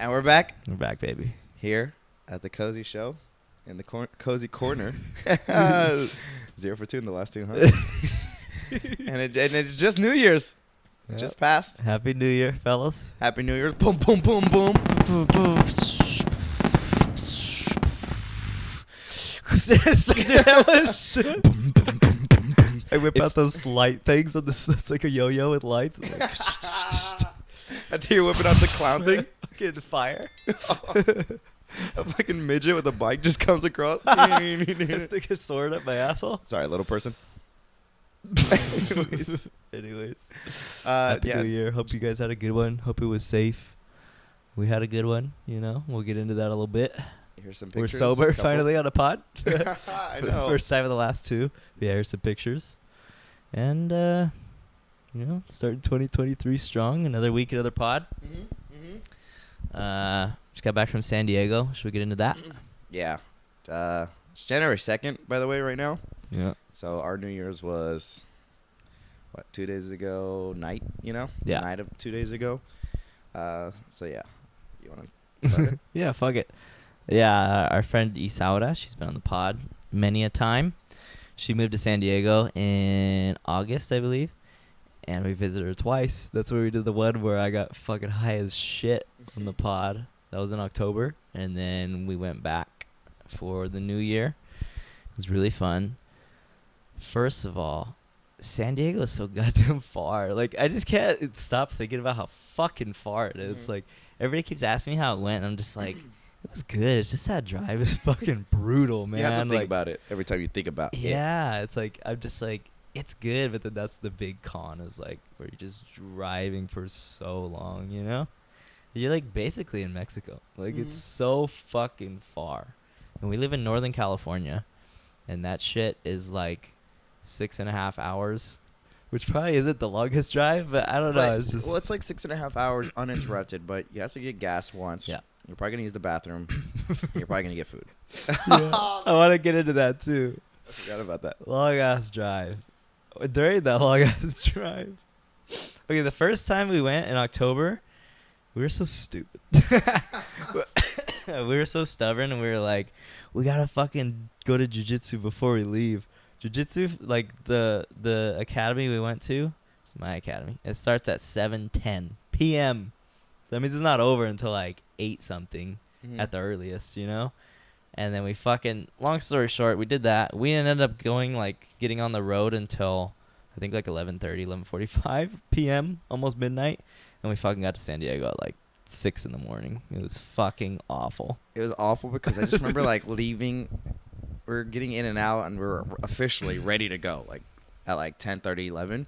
And we're back. We're back, baby. Here at the Cozy Show in the Cozy Corner. 0 for 2 in the last two, huh? and it's just New Year's. Yep. Just passed. Happy New Year, fellas. Happy New Year's. Boom, boom, boom, boom. I whip out those light things on this. It's like a yo-yo with lights. I think you're whipping out the clown thing. Getting fire. A fucking midget with a bike just comes across. I stick a sword up my asshole. Sorry, little person. Anyways. Happy New Year. Hope you guys had a good one. Hope it was safe. We had a good one, you know. We'll get into that a little bit. Here's some pictures. We're sober finally on a pod. I know. First time of the last two. Yeah, here's some pictures. And, you know, starting 2023 strong. Another week, another pod. Just got back from San Diego. Should we get into that? Yeah. It's January 2nd, by the way, right now. Yeah. So our New Year's was, 2 days ago night, you know? Yeah. The night of 2 days ago. So, yeah. You want to start it? Yeah, fuck it. Yeah, our friend Isaura, she's been on the pod many a time. She moved to San Diego in August, I believe. And we visited her twice. That's where we did the one where I got fucking high as shit on the pod. That was in October. And then we went back for the new year. It was really fun. First of all, San Diego is so goddamn far. Like, I just can't stop thinking about how fucking far it is. Like, everybody keeps asking me how it went. And I'm just like, it was good. It's just that drive is fucking brutal, man. You have to think like, about it every time you think about it. Yeah, it's like, I'm just like, it's good, but then that's the big con is like where you're just driving for so long, you know? You're like basically in Mexico. Like it's so fucking far. And we live in Northern California, and that shit is like 6.5 hours, which probably isn't the longest drive, but I don't know. It's just Well, it's like 6.5 hours uninterrupted, but you have to get gas once. Yeah. You're probably going to use the bathroom. You're probably going to get food. Yeah. I want to get into that too. I forgot about that. Long ass drive. During that long ass drive. Okay, the first time we went in October, we were so stupid. We were so stubborn, and we were like, we gotta fucking go to jiu-jitsu before we leave. Jiu-jitsu, like the academy we went to, it's my academy. It starts at 7:10 p.m. So that means it's not over until like 8 something at the earliest, you know? And then we fucking, long story short, we did that. We ended up getting on the road until, I think like 11:30, 11:45 p.m., almost midnight. And we fucking got to San Diego at like 6 in the morning. It was fucking awful. It was awful because I just remember like leaving. We're getting in and out, and we're officially ready to go. Like at like 10:30, 11.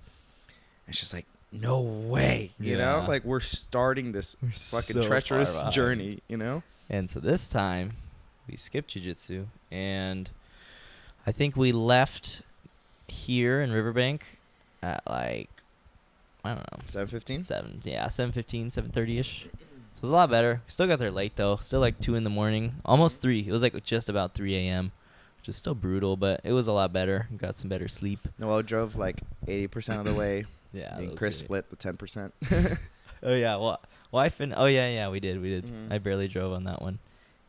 It's just like, no way, you know? Like we're starting this fucking so treacherous journey, you know? And so this time, we skipped jiu-jitsu, and I think we left here in Riverbank at like, I don't know. 7:15? 7:15, 7:30-ish. So it was a lot better. Still got there late, though. Still like 2 in the morning. Almost 3. It was like just about 3 a.m., which is still brutal, but it was a lot better. Got some better sleep. Noel drove like 80% of the way. Yeah. And Chris split the 10%. Oh, yeah. Well, oh, yeah, we did. Mm-hmm. I barely drove on that one.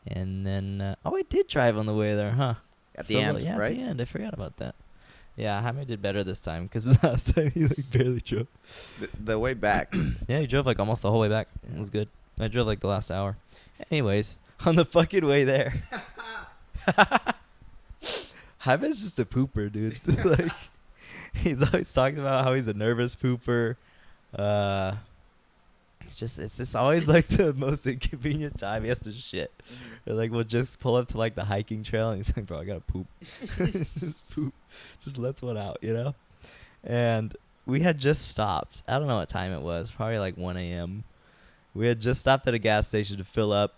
And then, I did drive on the way there, huh? At the end, yeah, right? At the end. I forgot about that. Yeah, Jaime did better this time because last time he like barely drove. The way back. Yeah, he drove like almost the whole way back. It was good. I drove like the last hour. Anyways, on the fucking way there. Jaime's just a pooper, dude. Like, he's always talking about how he's a nervous pooper. It's just always like the most inconvenient time he has to shit. Or like we'll just pull up to like the hiking trail, and he's like, bro, I gotta poop. Just poop. Just lets one out, you know? And we had just stopped. I don't know what time it was. Probably like 1 a.m. We had just stopped at a gas station to fill up.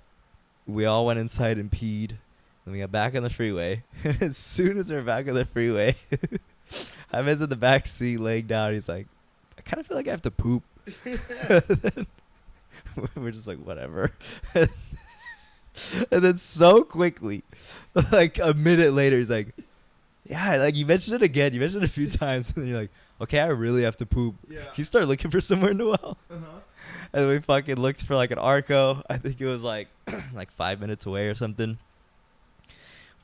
We all went inside and peed. Then we got back on the freeway. As soon as we're back on the freeway, Jaime's in the back seat laying down. He's like, I kind of feel like I have to poop. We're just like, whatever. And then so quickly, like a minute later, he's like, yeah, like you mentioned it again. You mentioned it a few times. And then you're like, okay, I really have to poop. Yeah. He started looking for somewhere in the well. Uh-huh. And we fucking looked for like an Arco. I think it was like like 5 minutes away or something.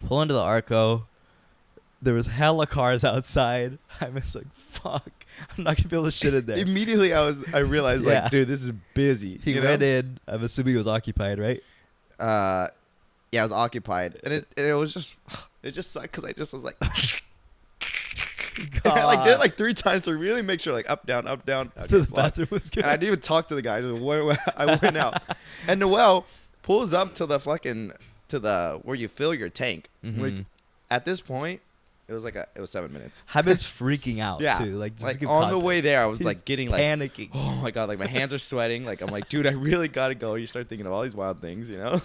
Pull into the Arco. There was hella cars outside. I was like, fuck, I'm not gonna be able to shit in there. Immediately I realized Yeah. like, dude, this is busy. He went in. I'm assuming it was occupied, right? Yeah, I was occupied, and it was just sucked because I just was like, I like did it like 3 times to really make sure like up down. Okay, So the fuck. bathroom was good. And I didn't even talk to the guy. I went out, and Noel pulls up to the where you fill your tank. Like, at this point, it was 7 minutes. Jaime's freaking out Yeah, too. Like, just like give on the context. way there, I was He's like getting like panicking. oh my god, like my hands are sweating. Like I'm like, dude, I really gotta go. You start thinking of all these wild things, you know.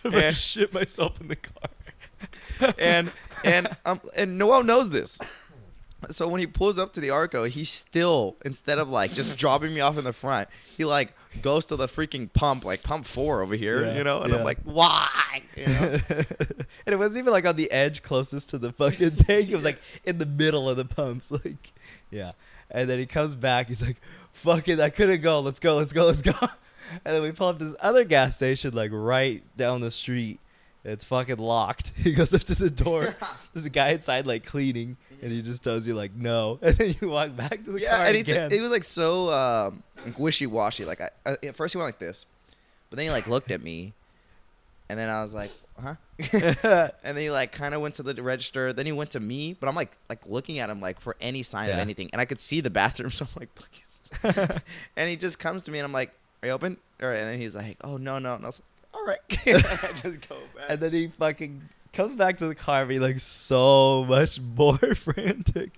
I shit myself in the car. and Noel knows this. So when he pulls up to the Arco, he still, instead of like just dropping me off in the front, he like goes to the freaking pump, like pump 4 over here, Yeah, you know? And yeah. I'm like, why? You know? And it wasn't even like on the edge closest to the fucking tank. It was like in the middle of the pumps. Like, yeah. And then he comes back. He's like, fuck it, I couldn't go. Let's go. And then we pull up to this other gas station like right down the street. It's fucking locked. He goes up to the door. There's a guy inside like cleaning, and he just tells you like no, and then you walk back to the car and again. he was like so wishy-washy. Like I at first he went like this, but then he like looked at me, and then I was like, huh? And then he like kind of went to the register. Then he went to me, but I'm like looking at him like for any sign of Yeah. anything, and I could see the bathroom, so I'm like, please. And he just comes to me, and I'm like, are you open? All right. And then he's like, oh no. And I was like, all right. I just go back. And then he fucking comes back to the car being like so much more frantic.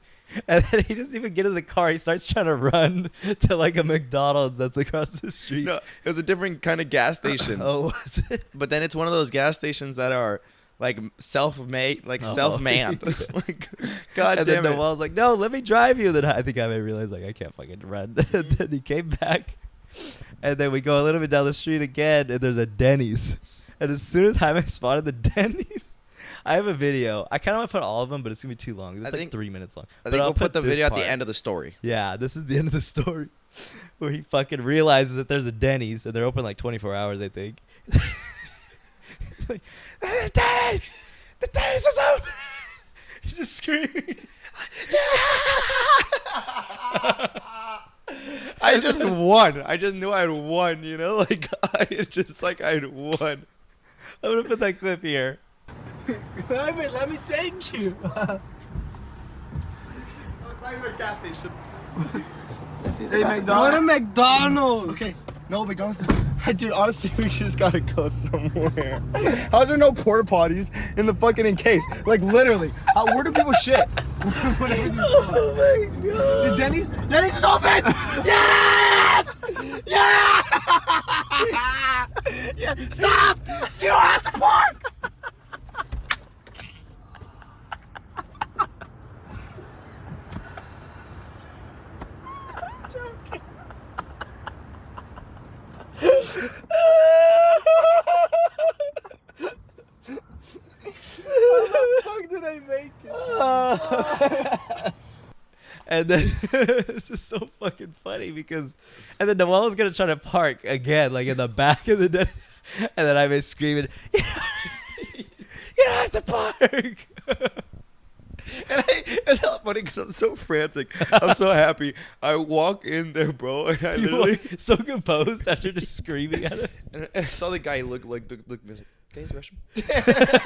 And then he doesn't even get in the car. He starts trying to run to like a McDonald's that's across the street. No, it was a different kind of gas station. Oh, was it? But then it's one of those gas stations that are like self-made, like Oh. self-manned. Like, God And damn then it. Noel's like, no, let me drive you. Then I think I may realize like I can't fucking run. And then he came back. And then we go a little bit down the street again, and there's a Denny's. And as soon as Jaime spotted the Denny's, I have a video. I kind of want to put all of them, but it's going to be too long. It's like 3 minutes long. I think I'll we'll put the this video at part. the end of the story. Yeah, this is the end of the story. Where he fucking realizes that there's a Denny's, and they're open like 24 hours, I think. He's like, there's a Denny's! The Denny's is open! He's just screaming. I just won. I just knew I had won, you know? Like, I had won. I'm going to put that clip here. Let me take you. Gas station. Hey, McDonald's. Go to McDonald's. Okay. No, McDonald's. Dude, honestly, we just gotta go somewhere. How's there no porta potties in the fucking encase? Like, literally. Where do people shit? Oh my god. Is Denny's? Denny's is open! Yes! Yeah! Yeah! Stop! You don't have to park! How the fuck did I make it? And then it's just so fucking funny because, and then Noel was gonna try to park again, like in the back of the den, and then I was screaming, "You don't have to park!" And it's not funny because I'm so frantic. I'm so happy. I walk in there, bro, and I You literally were so composed after just screaming at us. and I saw the guy look me. I was like, "Okay, he's restroom."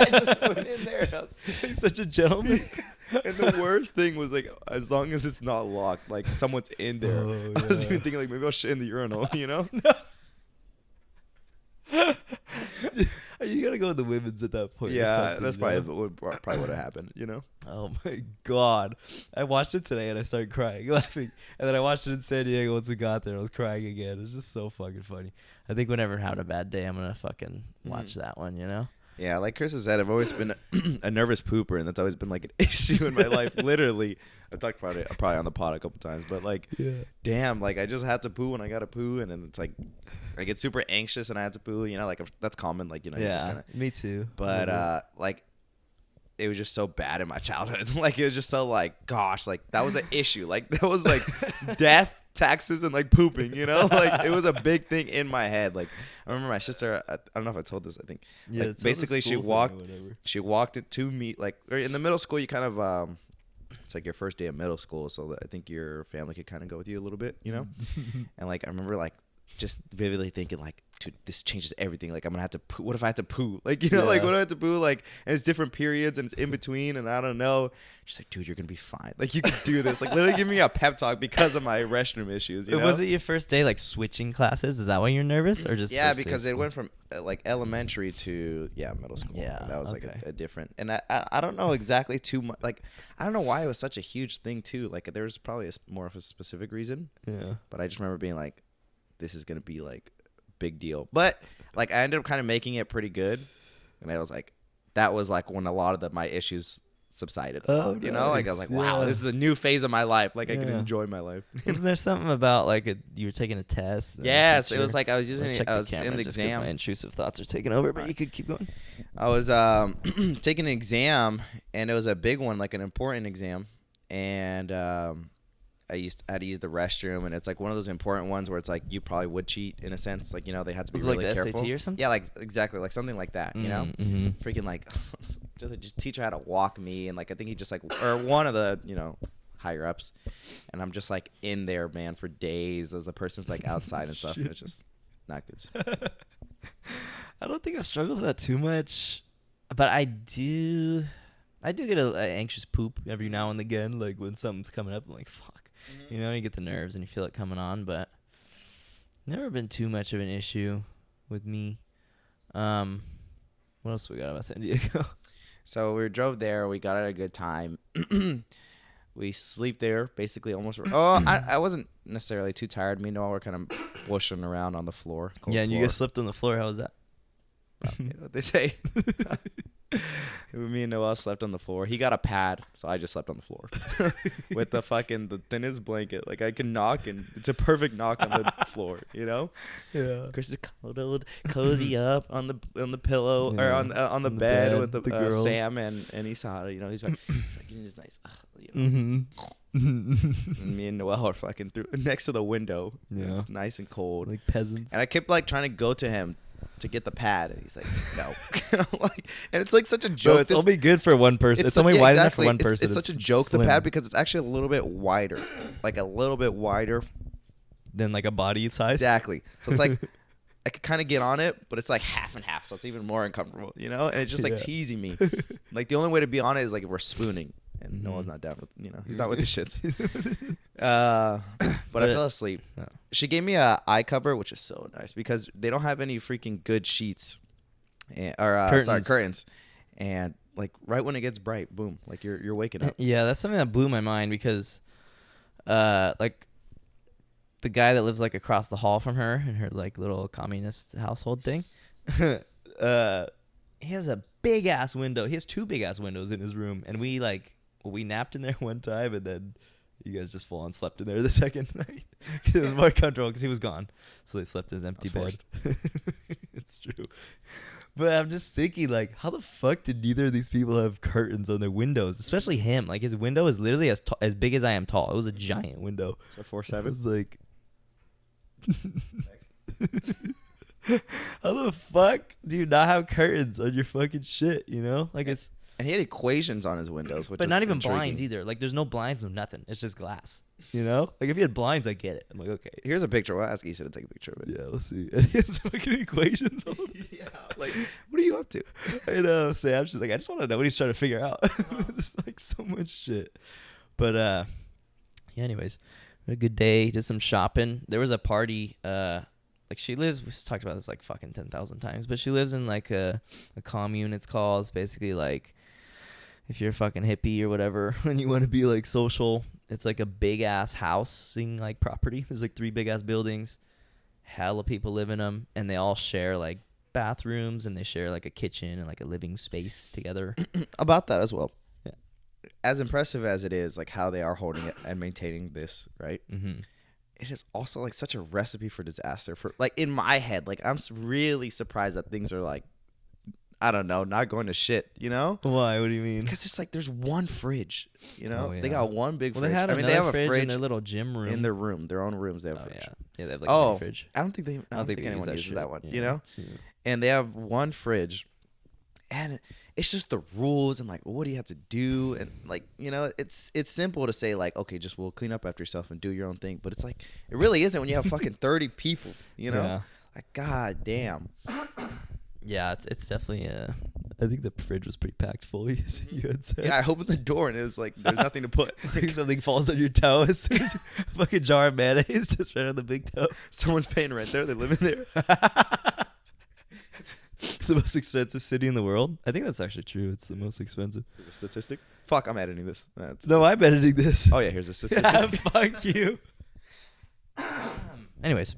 I just went in there. And, I was, He's such a gentleman. and the worst thing was like, as long as it's not locked, like someone's in there. Oh, I was yeah. even thinking like maybe I'll shit in the urinal, you know? Are you gonna go with the women's at that point? or Yeah, something, that's you probably know? what would have happened, you know? Oh my god. I watched it today and I started crying, laughing. And then I watched it in San Diego once we got there and I was crying again. It was just so fucking funny. I think whenever I have a bad day, I'm gonna fucking watch that one, you know? Yeah, like Chris has said, I've always been a nervous pooper, and that's always been like an issue in my life. Literally, I've talked about it probably on the pod a couple times, but like, damn, like I just had to poo when I got to poo, and then it's like I get super anxious and I had to poo, you know, like that's common, like you know, you just Yeah, kinda, me too. but like it was just so bad in my childhood. Like, it was just so like, gosh, like that was an issue. Like that was like death, taxes, and like pooping, you know? Like it was a big thing in my head. Like I remember my sister, I don't know if I told this, I think. Yeah, like, basically she walked it to me, like, or in the middle school you kind of it's like your first day of middle school, so I think your family could kind of go with you a little bit, you know? And like I remember like just vividly thinking like, dude, this changes everything. Like I'm gonna have to poo. What if I have to poo? Like, you know, like what if I have to poo? Like, and it's different periods and it's in between and I don't know. She's like, dude, you're gonna be fine. Like you can do this. Like literally give me a pep talk because of my restroom issues. You know? Was it your first day like switching classes? Is that why you're nervous or just? Yeah, because it went from like elementary to middle school. Yeah, that was like a different. And I don't know exactly too much. Like I don't know why it was such a huge thing too. Like there was probably more of a specific reason. Yeah. But I just remember being like, this is gonna be like big deal. But like I ended up kind of making it pretty good, and I was like, that was like when a lot of my issues subsided. Oh, you know, like I was like, wow, this is a new phase of my life. Like I can enjoy my life. Isn't there something about like you were taking a test? Yes, it was like I was using it. I was in in the exam. My intrusive thoughts are taking over, but you could keep going. I was taking an exam, and it was a big one, like an important exam, and I had to use the restroom, and it's like one of those important ones where it's like you probably would cheat in a sense, like, you know, they had to be really like the careful. SAT or something? Yeah, like exactly, like something like that, you know. Freaking like, the teacher had to walk me, and like I think he just like, or one of the, you know, higher ups, and I'm just like in there, man, for days as the person's like outside and stuff, and it's just not good. I don't think I struggle with that too much, but I do get an anxious poop every now and again, like when something's coming up, I'm like, fuck. You know, you get the nerves and you feel it coming on, but never been too much of an issue with me. What else we got about San Diego? So we drove there. We got at a good time. We sleep there basically almost. I wasn't necessarily too tired. Me and Noah were kind of bushing around on the floor. Yeah, and you guys slept on the floor. How was that? Well, you know what they say. Me and Noah slept on the floor. He got a pad, so I just slept on the floor with the thinnest blanket. Like I can knock, and it's a perfect knock on the floor. You know? Yeah. Chris is cuddled, cozy up on the pillow or on the bed with the Sam and Isada. You know, he's like fucking just nice. You know? And me and Noel are fucking next to the window. Yeah. It's nice and cold, like peasants. And I kept like trying to go to him to get the pad, and he's like, no. Like, and it's like such a joke. Bro, it's only good for one person. It's only wide enough for one person. It's such a joke, slim. The pad, because it's actually a little bit wider, like a little bit wider than like a body size. Exactly. So it's like I could kind of get on it, but it's like half and half, so it's even more uncomfortable, you know. And it's just like teasing me. Like the only way to be on it is like if we're spooning, and Noah's not down with, you know, he's not with the shits. But I fell asleep. No. She gave me a eye cover, which is so nice because they don't have any freaking good sheets, curtains, and like right when it gets bright, boom, like you're waking up. Yeah, that's something that blew my mind because, like, the guy that lives like across the hall from her in her like little communist household thing, he has a big ass window. He has two big ass windows in his room, and we napped in there one time, and then you guys just full on slept in there the second night. It was more comfortable because he was gone, so they slept in his empty bed. It's true, but I'm just thinking, like, how the fuck did neither of these people have curtains on their windows? Especially him. Like, his window is literally as big as I am tall. It was a giant window. So 4'7". It was like, how the fuck do you not have curtains on your fucking shit? You know, like it's. And he had equations on his windows, but not even blinds either. Like, there's no blinds, no nothing. It's just glass. You know? Like, if he had blinds, I get it. I'm like, okay. Here's a picture. We'll ask Issa to take a picture of it. Yeah, let's see. And he has fucking equations on him. Yeah. Like, what are you up to? I know. Sam's just like, I just want to know what he's trying to figure out. Just like so much shit. But, yeah, anyways, we had a good day. Did some shopping. There was a party. Like, she lives, we've talked about this like fucking 10,000 times, but she lives in like a commune, it's called. It's basically like, if you're a fucking hippie or whatever and you want to be like social, it's like a big ass housing like property. There's like 3 big ass buildings, hella people live in them, and they all share like bathrooms, and they share like a kitchen and like a living space together. About that as well. Yeah. As impressive as it is, like how they are holding it and maintaining this, right? Mm-hmm. It is also like such a recipe for disaster. For like in my head, like I'm really surprised that things are like I don't know, not going to shit, you know? Why? What do you mean? Because it's like there's one fridge, you know? Oh, yeah. They got one big Well, fridge. they had they have a fridge fridge in their little gym room. in their room, their own rooms. They have a Oh, fridge. yeah. Yeah, they have like a mini fridge. I don't think they anyone use that uses shit. that one, Yeah. you know? Yeah. And they have one fridge, and it's just the rules and like what do you have to do, and like, you know, it's simple to say like, okay, just we'll clean up after yourself and do your own thing, but it's like it really isn't when you have fucking 30 people, you know? Yeah. Like, god damn. Yeah, it's definitely. I think the fridge was pretty packed fully, as you had said. Yeah, I opened the door and it was like there's nothing to put. Like something falls on your toe as soon as a fucking jar of mayonnaise just right on the big toe. Someone's paying rent there. They live in there. It's the most expensive city in the world. I think that's actually true. It's the most expensive. There's a statistic. Fuck, I'm editing this. No, I'm editing this. Oh yeah, here's a statistic. Yeah, fuck you. Anyways,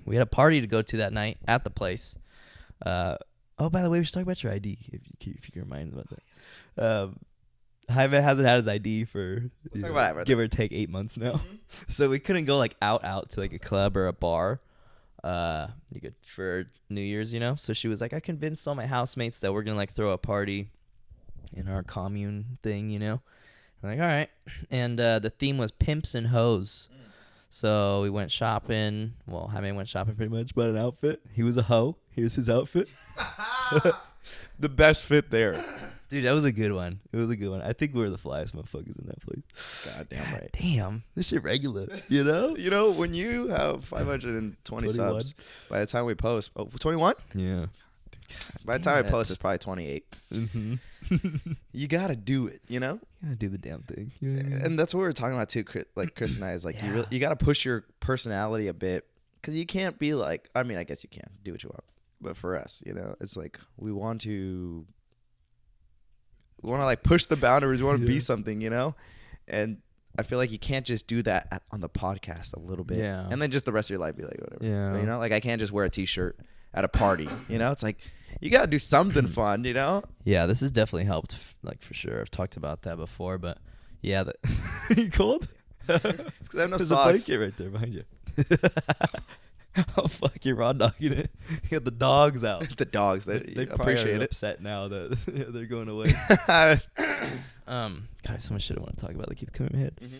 we had a party to go to that night at the place. Oh, by the way, we should talk about your ID if you can remind about that. Jaime hasn't had his ID for give or take 8 months now, so we couldn't go like out to like a club or a bar. You could for New Year's, you know. So she was like, I convinced all my housemates that we're gonna like throw a party in our commune thing, you know. I'm like, all right, and the theme was pimps and hoes. So we went shopping. Well, Jaime went shopping pretty much, bought an outfit. He was a hoe. Here's his outfit. The best fit there. Dude, that was a good one. It was a good one. I think we were the flyest motherfuckers in that place. God damn right. Damn. This shit regular, you know? You know, when you have 520 subs, by the time we post, 21? Yeah. By the time we post, it's probably 28. Mm-hmm. You got to do it, you know? You gotta do the damn thing. Yeah. And that's what we were talking about too, like Chris and I, is like, you got to push your personality a bit, because you can't be like, I mean, I guess you can. Do what you want. But for us, you know, it's like we want to like push the boundaries. We want to be something, you know? And I feel like you can't just do that on the podcast a little bit. Yeah. And then just the rest of your life be like, whatever. Yeah. You know, like I can't just wear a t-shirt at a party, you know? It's like, you got to do something fun, you know? Yeah, this has definitely helped, like for sure. I've talked about that before, but yeah. Are you cold? It's because I have no There's socks. a blanket right there behind you. Oh fuck, you're raw dogging it. You got the dogs out. The dogs, they probably appreciate are it. upset now that they're going away. God, I have so much shit I want to talk about that keeps coming in my head. Mm-hmm.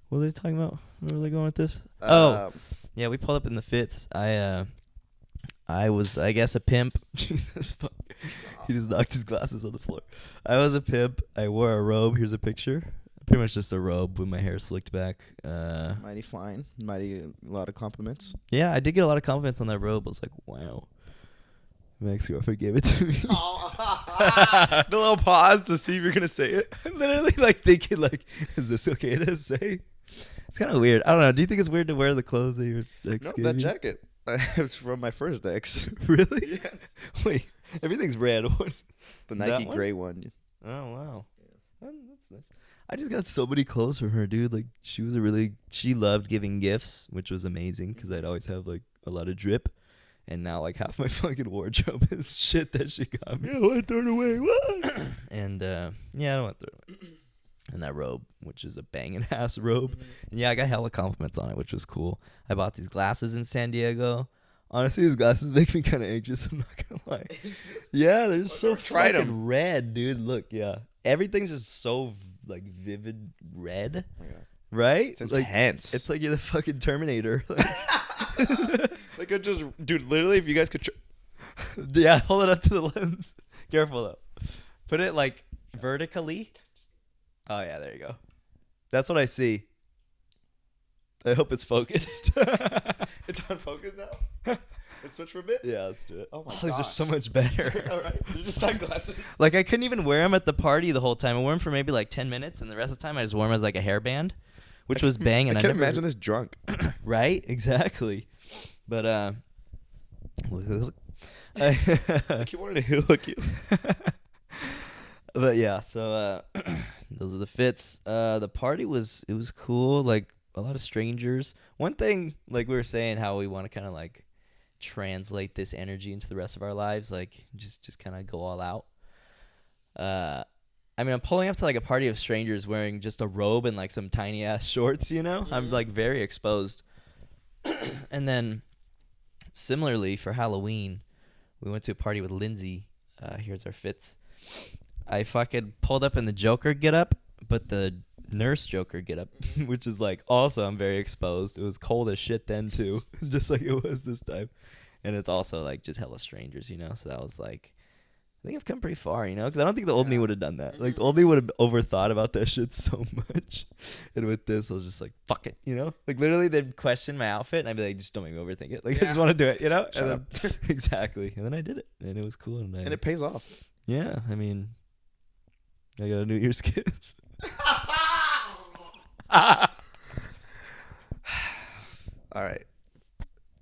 What are they talking about? Where are they going with this? Yeah, we pulled up in the fits. I was, I guess, a pimp. Jesus fuck. He just knocked his glasses on the floor. I was a pimp. I wore a robe. Here's a picture. Pretty much just a robe with my hair slicked back. Mighty fine. Mighty, a lot of compliments. Yeah, I did get a lot of compliments on that robe. I was like, wow. My ex-girlfriend gave it to me. The little pause to see if you're going to say it. I'm literally like thinking like, is this okay to say? It's kind of weird. I don't know. Do you think it's weird to wear the clothes that your ex No, gave that you? jacket. It was from my first ex. Really? Yes. Wait, everything's red. The Nike That one? gray one. Oh, wow. That's nice. I just got so many clothes from her, dude. Like, she loved giving gifts, which was amazing because I'd always have, like, a lot of drip. And now, like, half my fucking wardrobe is shit that she got me. Yeah, I want to throw it away. What? And, yeah, I don't want to throw it away. And that robe, which is a banging ass robe. And yeah, I got hella compliments on it, which was cool. I bought these glasses in San Diego. Honestly, these glasses make me kind of anxious. I'm not gonna lie. Yeah, they're just so tried fucking 'em. red, dude. Look, yeah, everything's just so like vivid red, Oh my God. right? It's intense. It's like you're the fucking Terminator. like it just, dude. Literally, if you guys could, Yeah, hold it up to the lens. Careful though. Put it like vertically. Oh yeah, there you go. That's what I see. I hope it's focused. it's on focus now. Let's switch for a bit. Yeah, let's do it. Oh my These are gosh. so much better. All right, they're just sunglasses. Like I couldn't even wear them at the party the whole time. I wore them for maybe like 10 minutes, and the rest of the time I just wore them as like a hairband, which was banging. I can't imagine this drunk. Right? Exactly. But look. I keep wanting to hook you. But yeah, so those are the fits. The party was cool. Like a lot of strangers. One thing, like we were saying, how we want to kind of like translate this energy into the rest of our lives, like just kind of go all out. I mean, I'm pulling up to like a party of strangers wearing just a robe and like some tiny ass shorts, you know? I'm like very exposed. And then similarly for Halloween, we went to a party with Lindsay. here's our fits. I fucking pulled up in the Joker get up, but the nurse Joker get up, which is like also I'm very exposed. It was cold as shit then too, just like it was this time. And it's also like just hella strangers, you know? So that was like, I think I've come pretty far, you know? Because I don't think the old me would have done that. Like the old me would have overthought about that shit so much. And with this, I was just like, fuck it, you know? Like literally they'd question my outfit and I'd be like, just don't make me overthink it. Like I just want to do it, you know? Shut and then, exactly. And then I did it and it was cool. And it pays off. Yeah, I mean, I got a New Year's kiss. All right.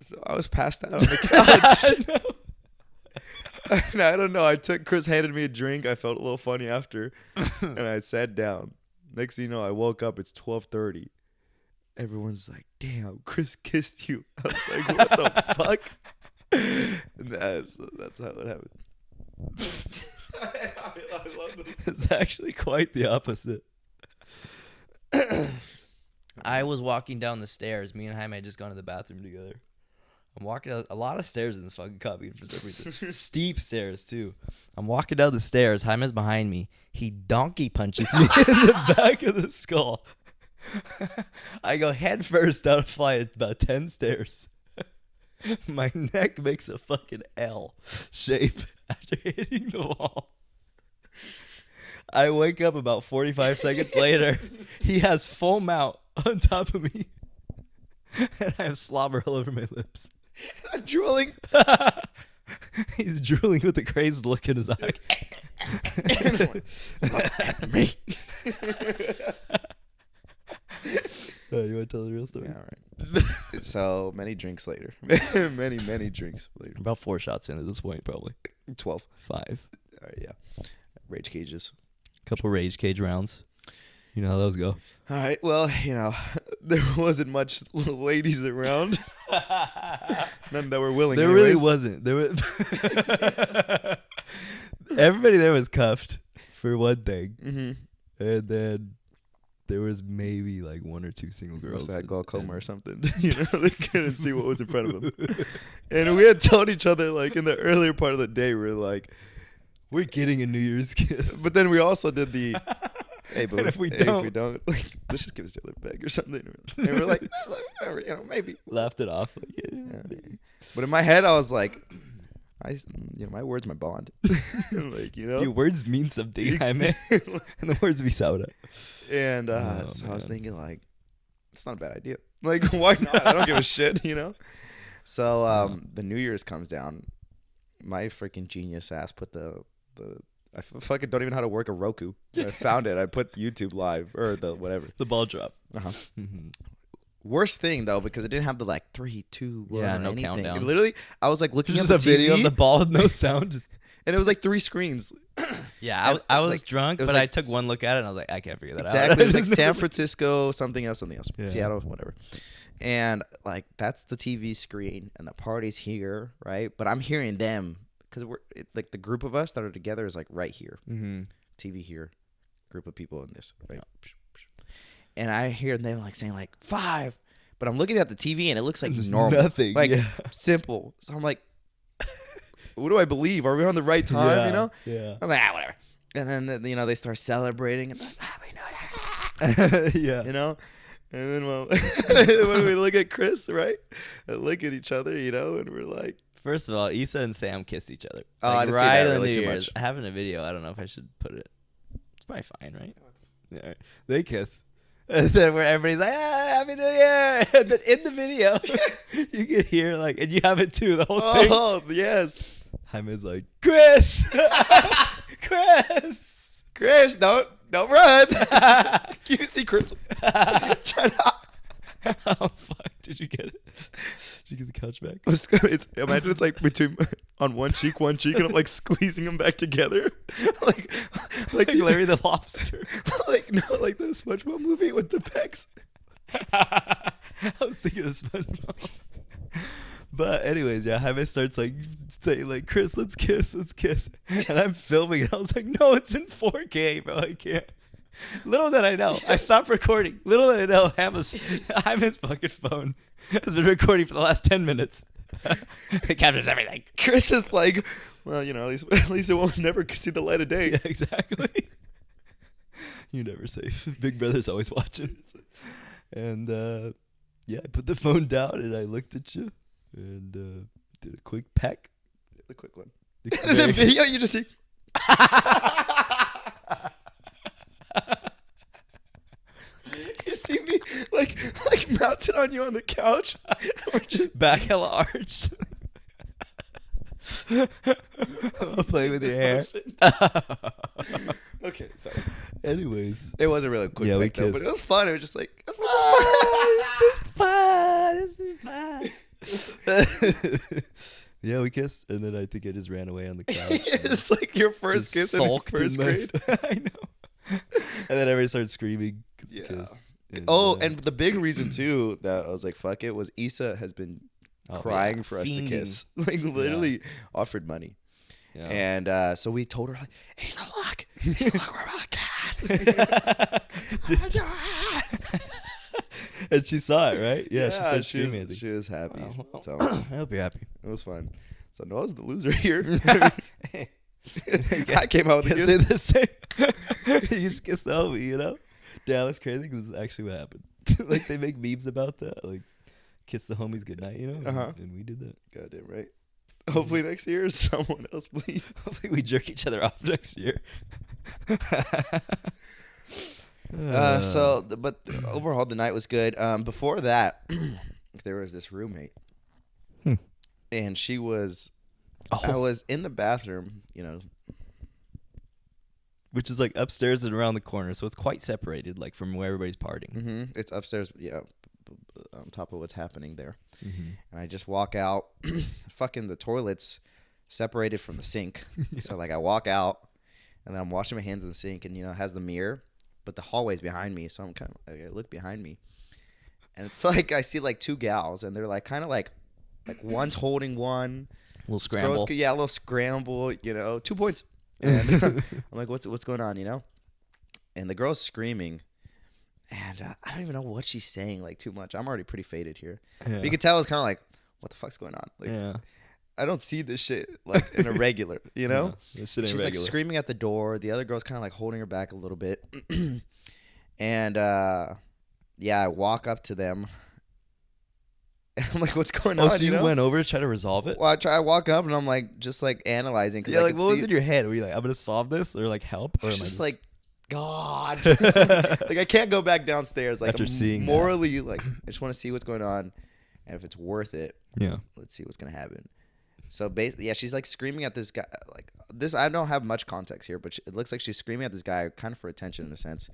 So I was passed out on the couch. And I don't know. Chris handed me a drink. I felt a little funny after, and I sat down. Next thing you know, I woke up. It's 12:30. Everyone's like, "Damn, Chris kissed you." I was like, "What the fuck?" And that's how it happened. I love this. It's actually quite the opposite. I was walking down the stairs. Me and Jaime had just gone to the bathroom together. I'm walking down a lot of stairs in this fucking copy for some reason. Steep stairs, too. I'm walking down the stairs. Jaime's behind me. He donkey punches me in the back of the skull. I go head first down a flight about 10 stairs. My neck makes a fucking L shape after hitting the wall. I wake up about 45 seconds later. He has full mount on top of me. And I have slobber all over my lips. I'm drooling. He's drooling with a crazed look in his eye. Me. Oh, you want to tell the real story? Yeah, all right. So many drinks later. many drinks later. About 4 shots in at this point, probably. 12. 5. All right, yeah. Rage cages. Couple rage cage rounds. You know how those go. All right. Well, you know, there wasn't much little ladies around. None that were willing. There anyways. really wasn't. There was everybody there was cuffed for one thing, and then there was maybe like 1 or 2 single girls that had glaucoma or something. You know, they couldn't see what was in front of them. And we had told each other, like in the earlier part of the day, we were like, we're getting a New Year's kiss. But then we also did the, hey, but if we if don't, we don't, like, let's just give each other a bag or something. And we're like, whatever, you know, maybe. Laughed it off. Like, yeah. But in my head, I was like, my word's my bond. Like, you know, your words mean something, Jaime. And the words be soda. And so I was thinking, like, it's not a bad idea. Like, why not? I don't give a shit, you know. So the New Year's comes down. My freaking genius ass put I fucking don't even know how to work a Roku. I found it. I put YouTube live or the whatever. The ball drop. Worst thing though, because it didn't have the like 3, 2, 1 yeah, or no anything. countdown. It literally, I was like looking at just the a video TV, of the ball with no sound. Just and it was like 3 screens. Yeah, I was like, drunk, but like, I took one look at it and I was like, I can't figure that out. Exactly. It was like San Francisco, something else, Yeah. Seattle, whatever. And like that's the TV screen, and the party's here, right? But I'm hearing them because like the group of us that are together is like right here. TV here, group of people in this, right? And I hear them like saying like 5, but I'm looking at the TV and it looks like There's normal, nothing, like yeah. simple. So I'm like, what do I believe? Are we on the right time? Yeah, You know? yeah. I'm like, whatever. And then you know they start celebrating and like, Happy New Year. Yeah. You know? And then when we look at Chris, right? And look at each other, you know, and we're like, First of all, Issa and Sam kissed each other. Oh, I didn't see right that on really New too Year's. much. I have it in a video. I don't know if I should put it. It's probably fine, right? Yeah. They kiss. And then where everybody's like, Happy New Year. And then in the video, you can hear like, and you have it too, the whole thing. oh, yes. Jaime's like, Chris. Chris, don't run. You see Chris. Shut up. Oh, fuck. Did you get it? Did you get the couch back? Imagine it's like between on one cheek, and I'm like squeezing them back together, like Larry the Lobster. like the SpongeBob movie with the pecs. I was thinking of SpongeBob. But anyways, yeah, Jaime starts like saying like, Chris, let's kiss. And I'm filming it. I was like, no, it's in 4K, bro. I can't. Little did I know. I stopped recording. Little did I know Jaime's fucking phone has been recording for the last 10 minutes. It captures everything. Chris is like, well, you know, at least it won't never see the light of day. Yeah, exactly. You're never safe. Big Brother's always watching. And yeah, I put the phone down and I looked at you and did a quick peck. The quick one. The video you just see. You see me like mounted on you on the couch. We're just back hella arched. I'll play with your hair. Okay, sorry. Anyways, It wasn't really a quick Yeah, we pick, though, but kissed. it was fun. It was just like, it's just fun. This is fun. Yeah, we kissed, and then I think I just ran away on the couch. it's like your first kiss in sulked first in my- grade. I know. And then everybody started screaming. 'cause we Yeah. kissed. And the big reason too that I was like, fuck it, was Issa has been crying for us to kiss. Like literally offered money. Yeah. And so we told her, like, Issa, look, we're about to kiss. And she saw it, right? Yeah, she started she was, screaming. she was happy. Wow. So I hope you're happy. it was fun. So Noah's the loser here. I came out with Can't the say kiss. the same. You just kiss the homie, you know? Damn, it's crazy because it's actually what happened. Like, they make memes about that. Like, kiss the homies goodnight, you know? Uh-huh. And we did that. Goddamn right. Hopefully next year, someone else, please. Hopefully we jerk each other off next year. But overall, the night was good. Before that, there was this roommate, and she was. I was in the bathroom, you know. Which is like upstairs and around the corner, so it's quite separated, like from where everybody's partying. Mm-hmm. It's upstairs, yeah, on top of what's happening there. Mm-hmm. And I just walk out, fucking the toilet's separated from the sink. So like I walk out, and then I'm washing my hands in the sink, and you know it has the mirror, but the hallway's behind me, so I'm kind of I look behind me, and it's like I see like two gals, and they're like kind of like one's holding one. A little scramble. Yeah, a little scramble, you know, 2 points. And I'm like, what's going on, you know? And the girl's screaming, and I don't even know what she's saying, like, too much. I'm already pretty faded here. Yeah. But you can tell it's kind of like, what the fuck's going on? Like, Yeah. I don't see this shit, like, in a regular, you know? Yeah, this shit ain't She's, regular. like, screaming at the door. The other girl's kind of, like, holding her back a little bit. And, yeah, I walk up to them. I'm like, what's going on? So you know? went over to try to resolve it? Well, I walk up and I'm like, just like analyzing. Yeah, I like can what was see- in your head? Were you like, I'm gonna solve this, or like help? Or I was am I just like, God, like like I can't go back downstairs. Like After I'm seeing that. morally, like I just want to see what's going on, and if it's worth it, yeah. let's see what's gonna happen. So basically, yeah, she's like screaming at this guy. Like this, I don't have much context here, but it looks like she's screaming at this guy, kind of for attention in a sense.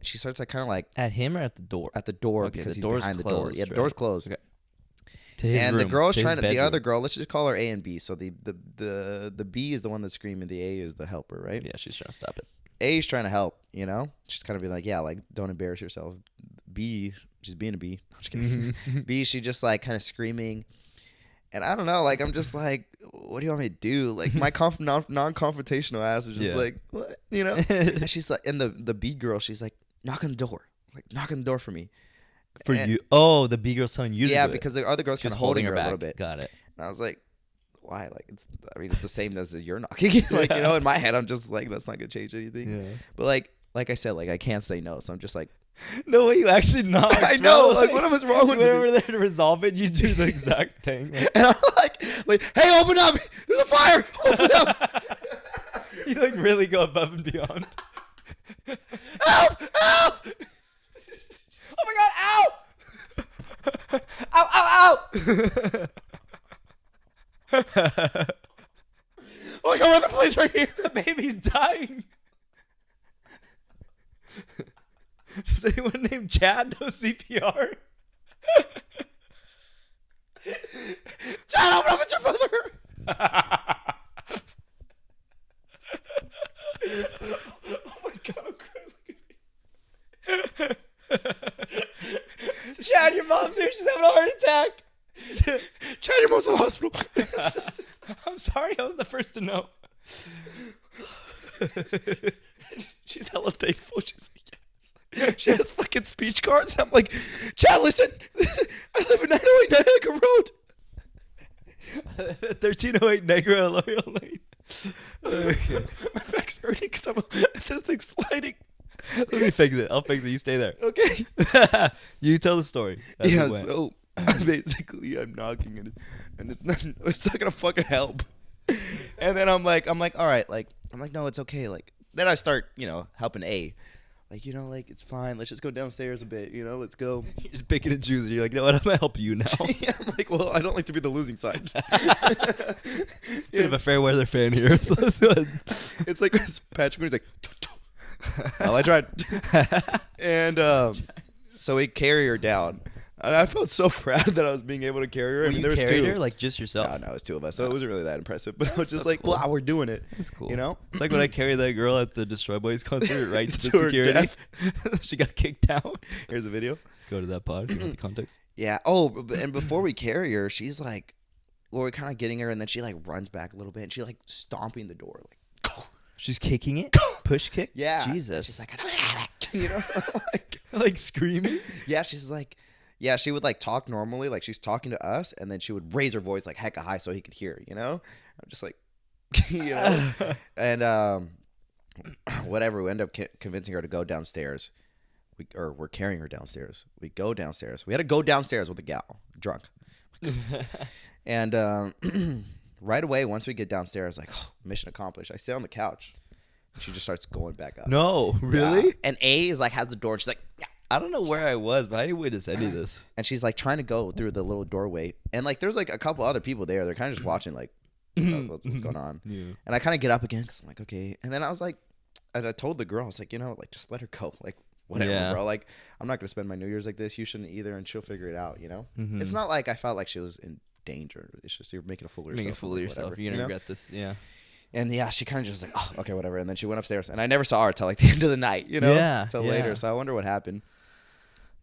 She starts like kind of like At him or at the door? at the door Okay, because the he's door's behind the door. closed, Yeah, the right? door's closed. Okay. To his And the room, girl's to his trying to. The bedroom. other girl, let's just call her A and B. So the B is the one that's screaming. The A is the helper, right? Yeah, she's trying to stop it. A is trying to help, you know? She's kind of being like, yeah, like, don't embarrass yourself. B, she's being a B. I'm just kidding. B, she just, like, kind of screaming. And I don't know, like, I'm just like, what do you want me to do? Like, my non-confrontational ass is just Yeah. like, what? You know? And she's like, and the B girl, she's like, knock on the door. Like, knock on the door for me. For And- you? Oh, the B girl's telling you to Yeah, do it. because the other girl's She kind was of holding her back. a little bit. Got it. And I was like, why? Like, it's the same as you're knocking. Like, you know, in my head, I'm just like, that's not going to change anything. Yeah. But like I said, like I can't say no, so I'm just like, No way, you actually knocked. I know, bro. like what was wrong with you went me? over there to resolve it. You do the exact thing. And I'm like, hey, open up! There's a fire! Open up! You like really go above and beyond. Help! Help! Oh my god! Ow! Ow! Ow! Ow! Oh my god, we're the police right here! The baby's dying. Does anyone named Chad know CPR? Chad, open up! It's your brother! Oh my god, I'm Chad, your mom's here. She's having a heart attack. Chad, your mom's in the hospital. I'm sorry. I was the first to know. She's hella thankful. She's like, yes. She has fucking speech cards. I'm like, Chad, listen. I live in 908 Niagara Road. 1308 Negro Loyal Lane. Okay. My back's hurting because this thing's sliding. Let me fix it. I'll fix it. You stay there. Okay. You tell the story. As Yeah, it went. so basically I'm knocking and it's not gonna fucking help. And then I'm like, all right, like I'm like, no, it's okay. Like then I start, helping A. Like, like it's fine. Let's just go downstairs a bit, let's go. You're just picking and choosing. You're like, you know what? I'm gonna help you now. Yeah, I'm like, well, I don't like to be the losing side. Bit of a fair weather fan here. So let's go ahead. It's like Patrick Mooney's like, well, I tried. And so we carry her down. And I felt so proud that I was being able to carry her. Were I mean, you there was carried two. her, like just yourself? No, it was two of us, so it wasn't really that impressive. But I was just so like, cool. wow, we're doing it. That's cool. It's like when I carried that girl at the Destroy Boys concert right to the To her security. She got kicked out. Here's a video. Go to that pod. You know the context. Yeah. Oh, and before we carry her, she's like, well, we're kind of getting her, and then she like runs back a little bit, and she like stomping the door, like, go. She's kicking it. Push kick. Yeah. Jesus. She's like, like screaming. Yeah. She's like, yeah. She would like talk normally, like she's talking to us, and then she would raise her voice like hecka high so he could hear. I'm just like, and whatever. We end up convincing her to go downstairs. We're carrying her downstairs. We go downstairs. We had to go downstairs with the gal, drunk. And right away, once we get downstairs, like, oh, mission accomplished. I sit on the couch. She just starts going back up. No, really? Yeah. And A is like, has the door. And she's like, yeah. I don't know where I was, but I didn't witness any of this. And she's like trying to go through the little doorway. And like, there's like a couple other people there. They're kind of just watching, like, what's going on. Yeah. And I kind of get up again because I'm like, okay. And then I was like, and I told the girl, I was like, like, just let her go. Like, whatever, bro. Like, I'm not going to spend my New Year's like this. You shouldn't either. And she'll figure it out, Mm-hmm. It's not like I felt like she was in danger. It's just you're making a fool of yourself. Making a fool of yourself. You're going to regret this. Yeah. And yeah, she kind of just was like, oh, okay, whatever. And then she went upstairs. And I never saw her till like the end of the night, Yeah. Till later. So I wonder what happened.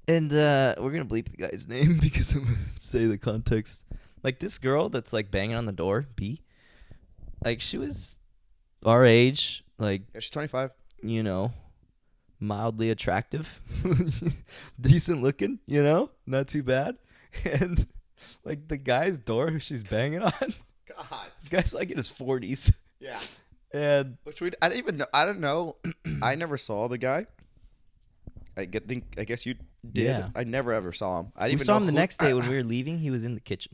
And we're going to bleep the guy's name because I'm going to say the context. Like this girl that's like banging on the door, B, like she was our age, like. Yeah, she's 25. Mildly attractive, decent looking, not too bad. And like the guy's door who she's banging on, God, this guy's like in his 40s. Yeah. And I didn't even know. I don't know. I never saw the guy. I guess you did. Yeah. I never ever saw him. I didn't we even saw know him the who- next day when we were leaving. He was in the kitchen.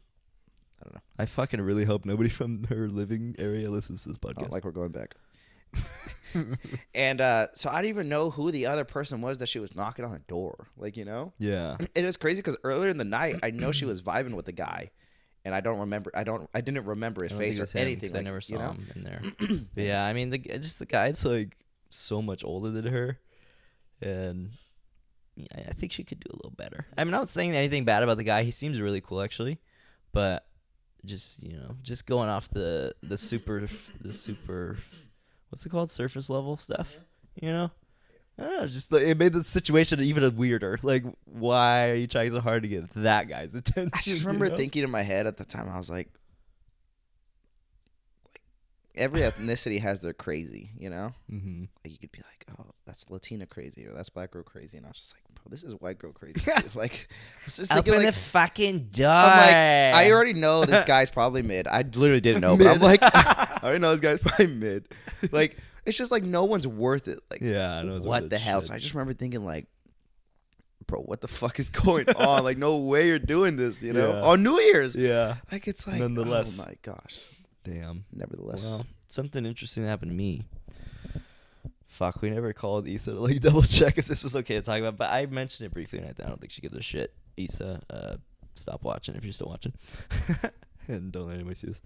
I don't know. I fucking really hope nobody from her living area listens to this I podcast. don't like we're going back. And so I didn't even know who the other person was that she was knocking on the door. Like, Yeah. It was crazy because earlier in the night, I know she was vibing with the guy, and I didn't remember his I don't face think it or was him, anything. 'cause Like, I never saw him in there. But yeah, I mean, the guy's like so much older than her, and yeah, I think she could do a little better. I'm not saying anything bad about the guy. He seems really cool actually, but just just going off the super what's it called, surface level stuff. I don't know, just like, it made the situation even weirder. Like, why are you trying so hard to get that guy's attention? I just remember thinking in my head at the time, I was like every ethnicity has their crazy, Mm-hmm. Like you could be like, oh, that's Latina crazy or that's black girl crazy, and I was just like, bro, this is white girl crazy. Like, it's just Open thinking, the like, fucking door. I'm like, I already know this guy's probably mid. I literally didn't know, but I'm like, I already know this guy's probably mid. Like, it's just like no one's worth it. Like, Yeah, I know. what the hell? So I just remember thinking like, bro, what the fuck is going on? Like, no way you're doing this, Yeah. on New Year's. Yeah. Like, it's like, Nonetheless. oh my gosh. Damn. Nevertheless. Well, something interesting happened to me. Fuck, we never called Issa to like double check if this was okay to talk about, but I mentioned it briefly, and I don't think she gives a shit. Issa, stop watching if you're still watching, and don't let anybody see this.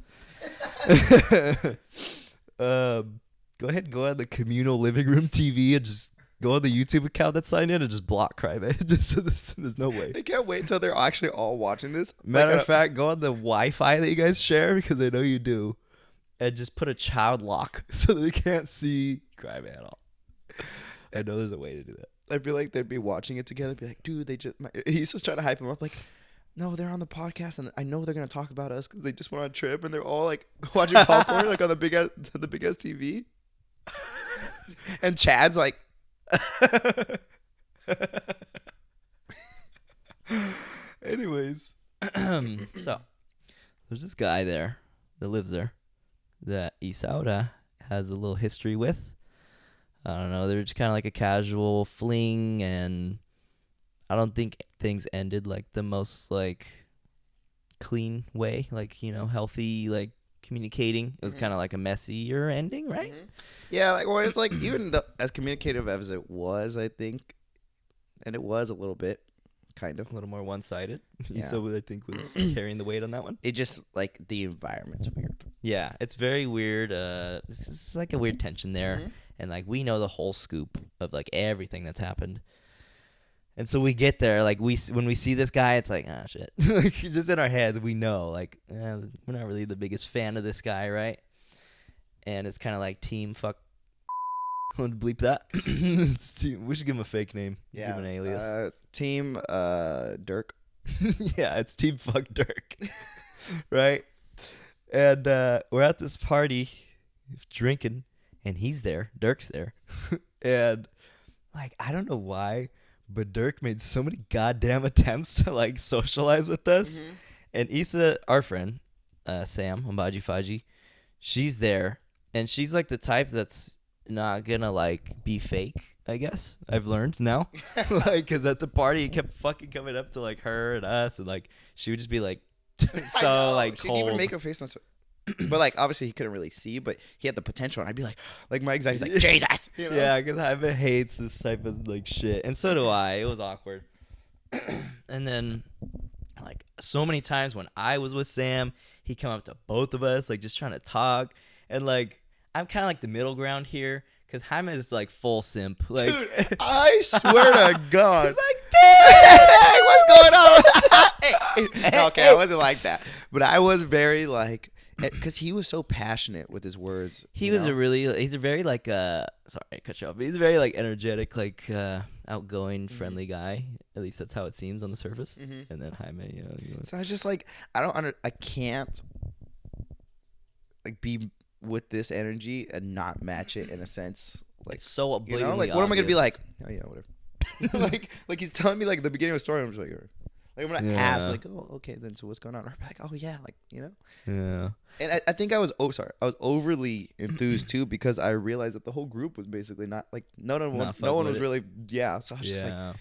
Go ahead and go on the communal living room TV and just go on the YouTube account that's signed in and just block Crybaby. Just so there's no way. I can't wait until they're actually all watching this. Matter Like, of fact, go on the Wi-Fi that you guys share, because I know you do, and just put a child lock so that they can't see Crybaby at all. I know there's a way to do that. I feel like they'd be watching it together, be like, dude, he's just trying to hype him up, like, no, they're on the podcast, and I know they're gonna talk about us because they just went on a trip, and they're all like watching popcorn, like on the big ass TV. And Chad's like, anyways, so there's this guy there that lives there that Isaura has a little history with. I don't know. They're just kind of like a casual fling, and I don't think things ended like the most like clean way, like, you know, healthy, like communicating. It was kind of like a messier ending, right? Yeah, like, well, it's like even as communicative as it was, I think, and it was a little bit, kind of. A little more one-sided. Yeah. So I think was carrying the weight on that one. It just, like, the environment's weird. Yeah, it's very weird. This is like a weird tension there. And, like, we know the whole scoop of, like, everything that's happened. And so we get there, like, when we see this guy, it's like, ah, shit. Like, just in our heads, we know, like, we're not really the biggest fan of this guy, right? And it's kind of like team fuck. Want to bleep that? We should give him a fake name. Yeah. Give him an alias. Team Dirk. Yeah, it's team fuck Dirk. Right? And we're at this party drinking, and he's there. Dirk's there. And, like, I don't know why, but Dirk made so many goddamn attempts to, like, socialize with us. And Issa, our friend, Sam, Ambaji Faji, she's there. And she's, like, the type that's not gonna, like, be fake, I guess. I've learned now. Like, because at the party, he kept fucking coming up to, like, her and us. And, like, she would just be, like, so, like, She'd cold. even make a face. But, like, obviously he couldn't really see, but he had the potential. And I'd be like my anxiety's like, Jesus! You know? Yeah, because Jaime hates this type of, like, shit. And so do I. It was awkward. And then, like, so many times when I was with Sam, he'd come up to both of us, like, just trying to talk. And, like, I'm kind of like the middle ground here, because Jaime is, like, full simp. Like, Dude, I swear to God. He's like, dude! Hey, what's going on? Hey. No, okay, I wasn't like that. But I was very, like, because he was so passionate with his words. He's a very, like, sorry, I cut you off, but he's a very, like, energetic, like, outgoing, friendly guy. At least that's how it seems on the surface. And then Jaime, you know. So I was just like, I can't, like, be with this energy and not match it in a sense. Like, it's so you blatantly know, like, what am I gonna be obvious. like? Oh yeah, whatever. like he's telling me, like, the beginning of a story. I'm just like, I'm gonna ask, like, oh, okay, then so what's going on? Or I'm like, oh yeah, like, you know. Yeah. And I think I was overly enthused too, because I realized that the whole group was basically not, like, no one was really, yeah. So I was just like,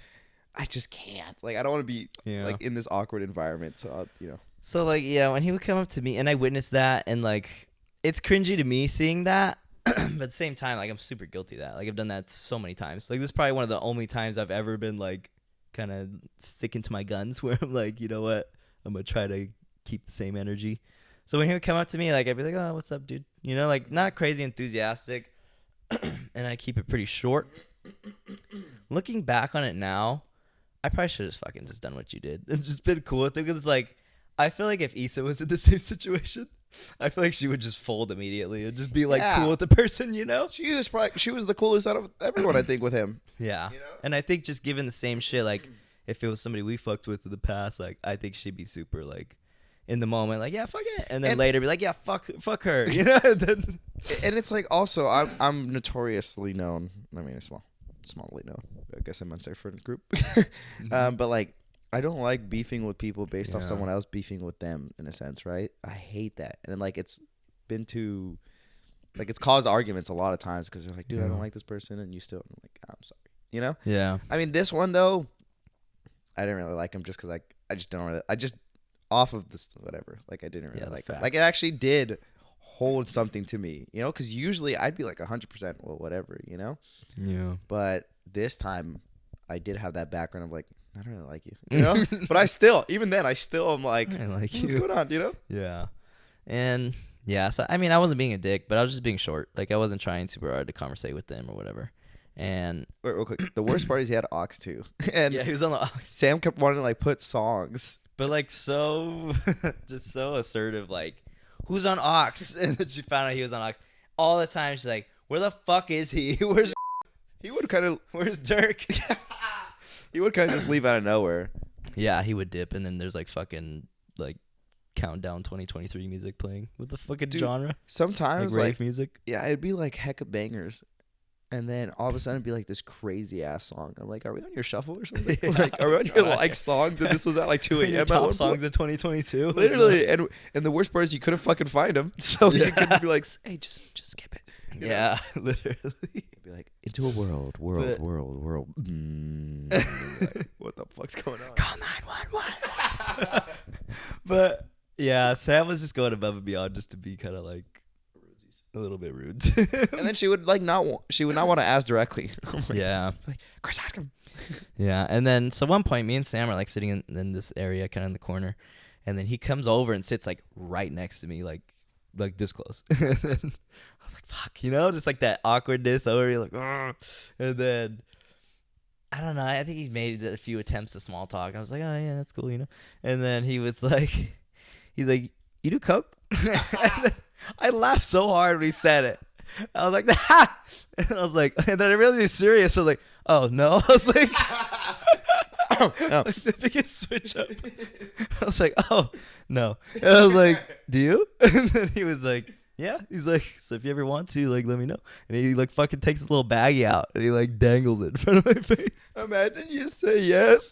I just can't, like, I don't want to be like in this awkward environment. So I'll, you know. So, like, yeah, when he would come up to me and I witnessed that, and, like, it's cringy to me seeing that, but at the same time, like, I'm super guilty of that. Like, I've done that so many times. Like, this is probably one of the only times I've ever been, like, kind of sticking to my guns, where I'm like, you know what, I'm gonna try to keep the same energy. So when he would come up to me, like, I'd be like, oh, what's up, dude? You know, like, not crazy enthusiastic, and I keep it pretty short. Looking back on it now, I probably should have fucking just done what you did and just been cool with it, because it's like, I feel like if Issa was in the same situation, I feel like she would just fold immediately and just be, like, cool with the person, you know? She was the coolest out of everyone, I think, with him. Yeah. You know? And I think just given the same shit, like, if it was somebody we fucked with in the past, like, I think she'd be super, like, in the moment, like, yeah, fuck it. And then later be like, yeah, fuck her. You know? And it's like, also, I'm notoriously known. I mean, smallly known. I guess I'm unsafe for the group. But, like, I don't like beefing with people based off someone else beefing with them, in a sense, right? I hate that. And, like, it's been too, like, it's caused arguments a lot of times, because they're like, dude, I don't like this person, and you still, I'm like, I'm sorry. You know? Yeah. I mean, this one, though, I didn't really like him just because I just off of this, whatever. Like, I didn't really like him. Like, it actually did hold something to me, you know? Because usually I'd be like 100%, well, whatever, you know? Yeah. But this time, I did have that background of, like, I don't really like you know? But even then, I still am like, I like what's going on, you know? Yeah. And, yeah, so, I mean, I wasn't being a dick, but I was just being short. Like, I wasn't trying super hard to conversate with them or whatever. And wait, real quick, the worst part is he had aux too. And yeah, he was on the aux. Sam kept wanting to, like, put songs. But, like, so, just so assertive, like, who's on aux? And then she found out he was on aux. All the time, she's like, where the fuck is he? Where's Dirk? He would kind of just leave out of nowhere. Yeah, he would dip, and then there's, like, fucking, like, Countdown 2023 music playing. What the fucking genre? Sometimes, like, rave like, music? Yeah, it'd be, like, hecka bangers. And then all of a sudden it'd be like this crazy ass song. I'm like, are we on your shuffle or something? Like, are we on your like songs? And this was at like 2 Your a.m. top songs of 2022. Literally. And the worst part is you couldn't fucking find them. So you could be like, hey, just skip it. You yeah, literally. be like, into a world. But- Like, what the fuck's going on? Call 911. But yeah, Sam was just going above and beyond just to be kind of like a little bit rude. And then she would like not want to ask directly. I'm like, yeah. like, Chris, ask him. Yeah, and then so one point, me and Sam are like sitting in this area, kind of in the corner, and then he comes over and sits like right next to me, like this close. And then I was like, "Fuck," just like that awkwardness over. You're like, "Ugh." And then I don't know. I think he made a few attempts to small talk. I was like, "Oh yeah, that's cool," And then he's like, "You do coke?" And then I laughed so hard when he said it. I was like, ha! And I was like, and then I realized he was serious. I was like, oh no. I was like, No. like the biggest switch up. I was like, oh no. And I was like, do you? And then he was like, yeah. He's like, so if you ever want to, like, let me know. And he like fucking takes his little baggie out and he like dangles it in front of my face. Imagine you say yes.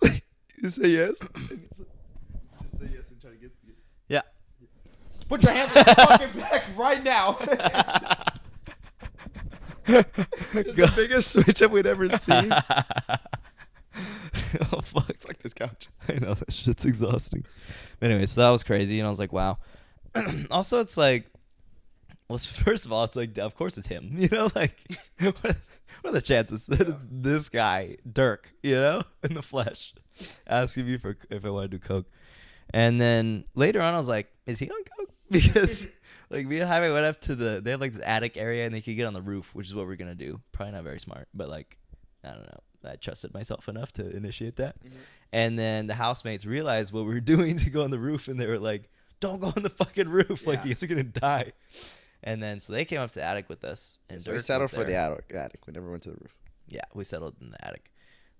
You say yes. And he's like, just say yes and try to get. Yeah. Put your hands on your fucking back right now. It's the biggest switch up we'd ever seen. Oh fuck. Fuck this couch. I know, that shit's exhausting. But anyway, so that was crazy, and I was like, wow. Also, it's like, well, first of all, it's like, of course it's him. Like, what are the chances that it's this guy, Dirk, in the flesh, asking me if I want to do coke. And then later on, I was like, is he on coke? Because like me and Jaime went up to they have like this attic area and they could get on the roof, which is what we're going to do. Probably not very smart, but like, I don't know. I trusted myself enough to initiate that. Mm-hmm. And then the housemates realized what we were doing to go on the roof, and they were like, don't go on the fucking roof. Like, you guys are going to die. And then so they came up to the attic with us. And so we settled for the attic. We never went to the roof. Yeah, we settled in the attic.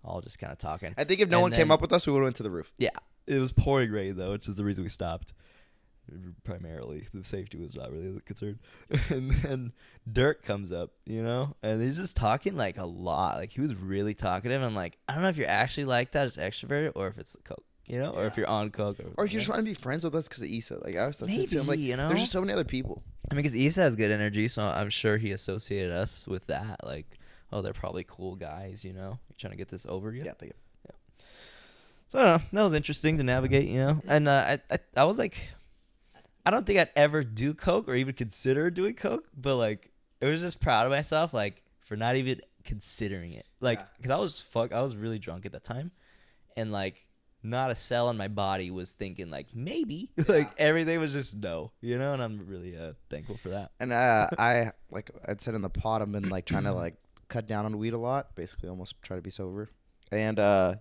All just kind of talking. I think if no one came up with us, we would have went to the roof. Yeah. It was pouring rain, though, which is the reason we stopped. Primarily, the safety was not really a concern. And then Dirk comes up, and he's just talking like a lot. Like, he was really talkative. I'm like, I don't know if you're actually like that, it's extroverted, or if it's the coke, or if you're on coke. Or if you just want to be friends with us because of Issa. Like, I was maybe, I'm like, there's just so many other people. I mean, because Issa has good energy, so I'm sure he associated us with that. Like, oh, they're probably cool guys, You're trying to get this over yet? Yeah, thank you. Yeah. So, I don't know. That was interesting to navigate, And I was like, I don't think I'd ever do coke or even consider doing coke, but like, I was just proud of myself, like, for not even considering it. Like, because I was really drunk at that time, and like, not a cell in my body was thinking like maybe. Like, everything was just no, and I'm really thankful for that. And I like I'd said in the pod, I've been like trying to like cut down on weed a lot, basically almost try to be sober. And I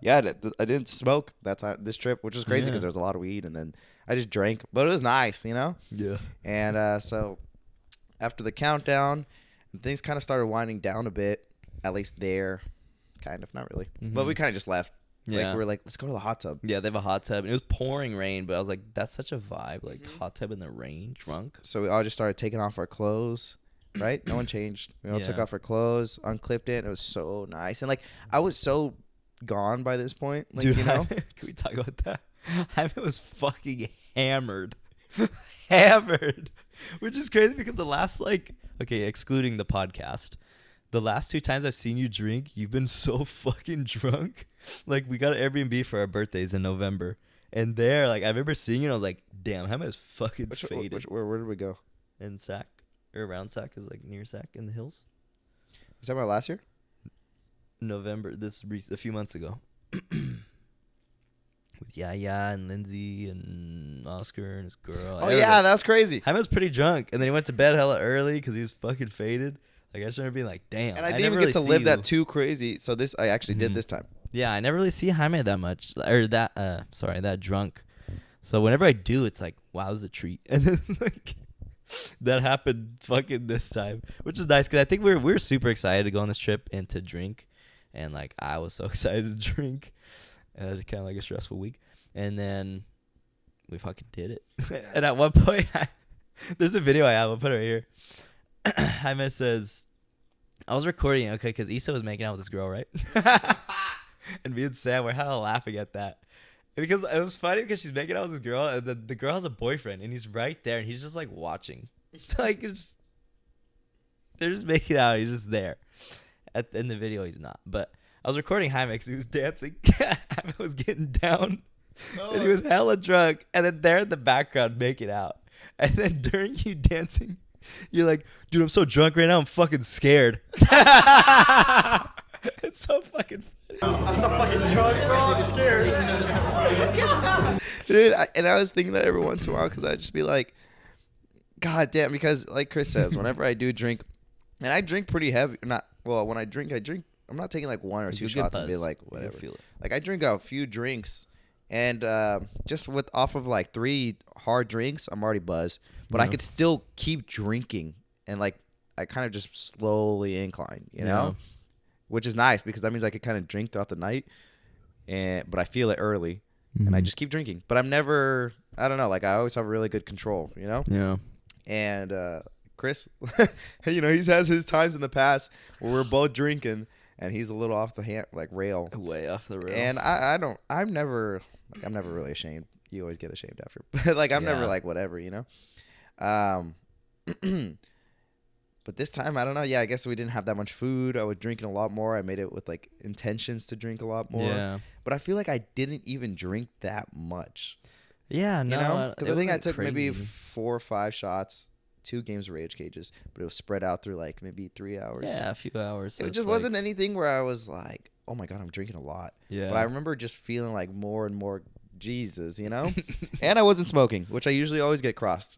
didn't smoke that time this trip, which was crazy because there was a lot of weed, and then I just drank, but it was nice, Yeah. And so after the countdown, things kind of started winding down a bit, at least there, kind of, not really, but we kind of just left. Yeah. Like, we were like, let's go to the hot tub. Yeah, they have a hot tub, and it was pouring rain, but I was like, that's such a vibe, like hot tub in the rain, drunk. So we all just started taking off our clothes. Right? No one changed. We all took off our clothes, unclipped it. And it was so nice, and like I was so gone by this point. Like, Dude, can we talk about that? Jaime was fucking hammered. Hammered. Which is crazy because the last, excluding the podcast, the last 2 times I've seen you drink, you've been so fucking drunk. Like, we got an Airbnb for our birthdays in November. And there, like, I remember seeing you and I was like, damn, Jaime is fucking faded. Where did we go? In Sac. Or around Sac, is like near Sac in the hills. You talking about last year? November, a few months ago. With Yaya and Lindsay and Oscar and his girl. Oh, yeah, that's crazy. Jaime was pretty drunk, and then he went to bed hella early because he was fucking faded. Like, I just remember being like, damn. And I didn't even get to live that too crazy, so this I actually did this time. Yeah, I never really see Jaime that much, or that drunk. So whenever I do, it's like, wow, this is a treat. And then, like, that happened fucking this time, which is nice because I think we're super excited to go on this trip and to drink, and like I was so excited to drink. Kind of like a stressful week, and then we fucking did it. And at one point, there's a video I have. I'll put it right here. Jaime says, I was recording, okay, because Issa was making out with this girl, right? And me and Sam were hella laughing at that. Because it was funny because she's making out with this girl, and the girl has a boyfriend, and he's right there, and he's just like watching. Like, they're just making out, he's just there. In the video, he's not. But I was recording Jaime because he was dancing. Jaime was getting down, and he was hella drunk, and then they're in the background making out. And then during you dancing, you're like, dude, I'm so drunk right now, I'm fucking scared. It's so fucking funny. I'm so fucking drunk, bro. I'm scared. Dude, I was thinking that every once in a while because I'd just be like, God damn, because like Chris says, whenever I do drink, and I drink pretty heavy, when I drink, I'm not taking like one or two shots and be like, whatever. Like I drink a few drinks, and just off of like 3 hard drinks, I'm already buzzed. But I could still keep drinking, and like I kind of just slowly incline, you know? Which is nice because that means I could kind of drink throughout the night, but I feel it early, and I just keep drinking. But I'm never, I don't know, like I always have really good control, you know? Yeah. And Chris, you know, he's had his times in the past where we're both drinking, and he's a little off the rail. Way off the rails. And I'm never really ashamed. You always get ashamed after. But like I'm never like whatever, you know? But this time, I don't know. Yeah, I guess we didn't have that much food. I was drinking a lot more. I made it with like intentions to drink a lot more. Yeah. But I feel like I didn't even drink that much. Yeah, no. You know? Because I think I took crazy. maybe 4 or 5 shots, 2 games of Rage Cages, but it was spread out through like maybe 3 hours. Yeah, a few hours. So it just wasn't anything where I was like, oh my God, I'm drinking a lot. Yeah. But I remember just feeling like more and more Jesus, you know? And I wasn't smoking, which I usually always get crossed.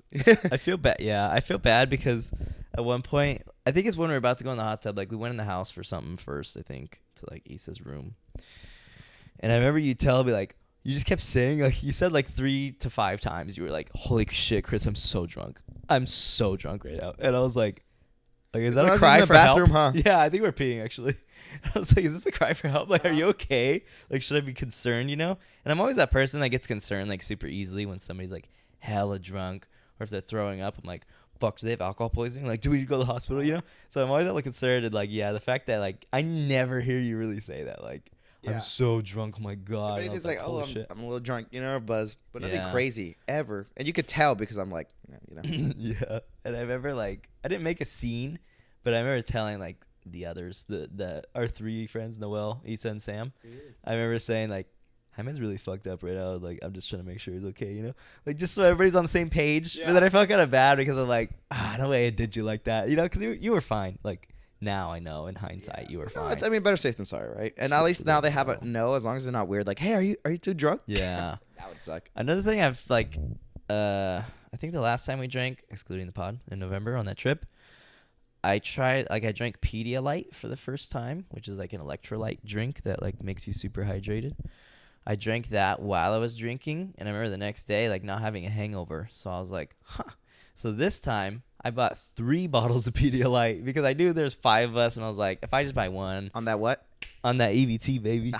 I feel bad. Yeah, I feel bad because at one point, I think it's when we were about to go in the hot tub, like we went in the house for something first, I think, to like Issa's room. And I remember you telling me like, you just kept saying, like, you said like 3 to 5 times, you were like, holy shit, Chris, I'm so drunk. I'm so drunk right now. And I was like, is that a cry for bathroom, help? Huh? Yeah, I think we're peeing actually. I was like, is this a cry for help? Like, are you okay? Like, should I be concerned, you know? And I'm always that person that gets concerned like super easily when somebody's like hella drunk or if they're throwing up. I'm like, fuck, do they have alcohol poisoning? Like, do we need to go to the hospital, you know? So I'm always that like concerned and like, yeah, the fact that like I never hear you really say that. Like, I'm so drunk, oh my God. It's like, oh, I'm a little drunk, you know, buzz, but nothing crazy ever. And you could tell because I'm like, you know. Yeah. And I remember like, I didn't make a scene, but I remember telling like the others, our 3 friends, Noel, Issa, and Sam. I remember saying like, Jaime's really fucked up right now. Like, I'm just trying to make sure he's okay, you know? Like, just so everybody's on the same page. Yeah. But then I felt kind of bad because I'm like, no way I did you like that, you know? Because you were fine. Like, now I know in hindsight you were fine. I mean, better safe than sorry, right? And at least now they have a no, as long as they're not weird. Like, hey, are you too drunk? Yeah. That would suck. Another thing I've like, I think the last time we drank, excluding the pod, in November on that trip, I drank Pedialyte for the first time, which is like an electrolyte drink that like makes you super hydrated. I drank that while I was drinking, and I remember the next day like not having a hangover. So I was like, huh. So this time I bought 3 bottles of Pedialyte because I knew there's 5 of us, and I was like, if I just buy one on that what? On that EBT, baby.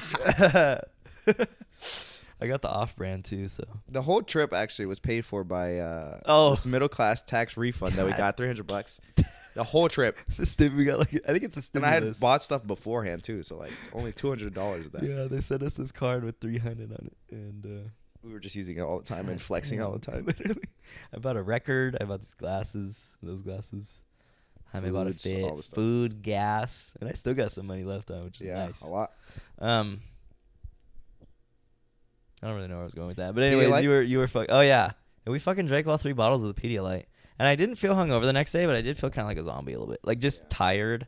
I got the off-brand too, so the whole trip actually was paid for by this middle-class tax refund that we got, $300. The whole trip. We got like, I think it's a stimulus. And I had bought stuff beforehand too, so like only $200 of that. Yeah, they sent us this card with 300 on it, and we were just using it all the time and flexing all the time. Literally, I bought a record. I bought those glasses. I bought a fit, food, gas, and I still got some money left on, which is nice. A lot. I don't really know where I was going with that, but anyways, Pedialyte? you were oh yeah, and we fucking drank all 3 bottles of the Pedialyte. And I didn't feel hungover the next day, but I did feel kind of like a zombie a little bit. Like, just tired,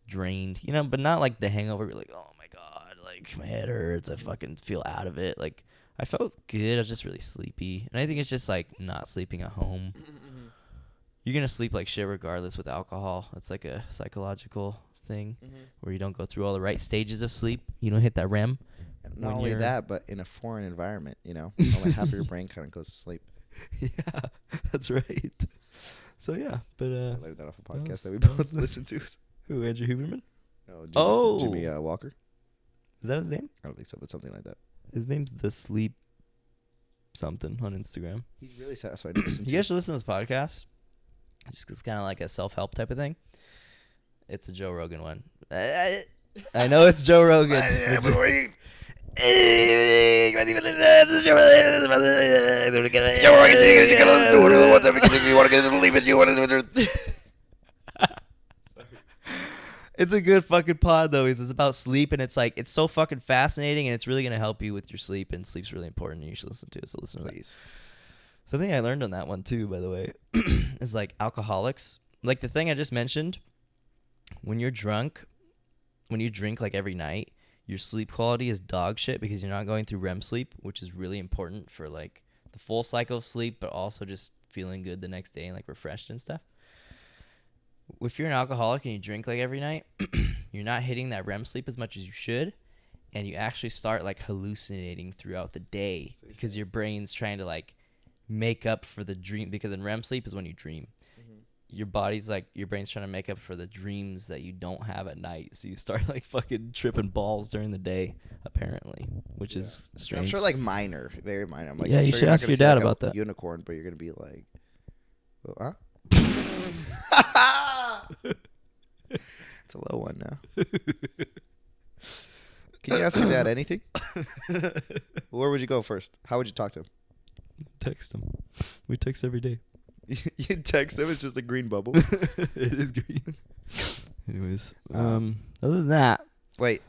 drained, you know, but not like the hangover. You're like, oh, my God, like, my head hurts. I fucking feel out of it. Like, I felt good. I was just really sleepy. And I think it's just, like, not sleeping at home. You're going to sleep like shit regardless with alcohol. It's like a psychological thing where you don't go through all the right stages of sleep. You don't hit that REM. Not only that, but in a foreign environment, you know. Only half of your brain kind of goes to sleep. Yeah, that's right. So yeah, but I learned that off a podcast that we both listened to. Who, Andrew Huberman? No, Jimmy Walker. Is that his name? I don't think so, but something like that. His name's The Sleep something on Instagram. He's really satisfied to listen to. You guys should listen to this podcast. Just 'cause it's kind of like a self-help type of thing. It's a Joe Rogan one. I know it's Joe Rogan. It's a good fucking pod though. It's about sleep, and it's like it's so fucking fascinating, and it's really gonna help you with your sleep. And sleep's really important, and you should listen to it. So listen to that. Something I learned on that one too, by the way, is like alcoholics. Like the thing I just mentioned, when you're drunk, when you drink like every night, your sleep quality is dog shit because you're not going through REM sleep, which is really important for like the full cycle of sleep, but also just feeling good the next day and like refreshed and stuff. If you're an alcoholic and you drink like every night, you're not hitting that REM sleep as much as you should, and you actually start like hallucinating throughout the day because your brain's trying to like make up for the dream, because in REM sleep is when you dream. Your body's like, your brain's trying to make up for the dreams that you don't have at night. So you start like fucking tripping balls during the day, apparently, which is strange. I'm sure like minor, very minor. I'm like, yeah, I'm you sure should ask your dad about that. Unicorn, but you're going to be like, huh? It's a low one now. Can you ask your dad anything? Where would you go first? How would you talk to him? Text him. We text every day. You text him, it's just a green bubble. It is green. Anyways, other than that, wait.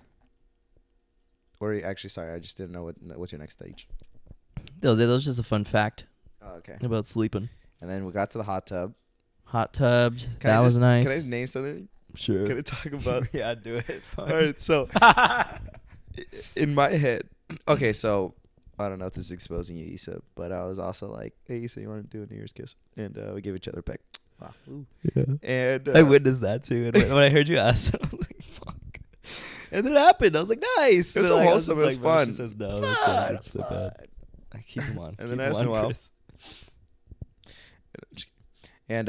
Or actually, sorry, I just didn't know what's your next stage. That was just a fun fact. Oh, okay. About sleeping. And then we got to the hot tub. Hot tubs. That was nice. Can I name something? Sure. Can I talk about? Yeah, do it. All right, so in my head, okay, so I don't know if this is exposing you, Issa, but I was also like, hey, Issa, you want to do a New Year's kiss? And we gave each other a peck. Wow. Ooh. Yeah. And I witnessed that too. And when I heard you ask, I was like, fuck. And then it happened. I was like, nice. It was so wholesome. It was fun. She says, no, it's so bad. I keep him on. And then I asked Noel. And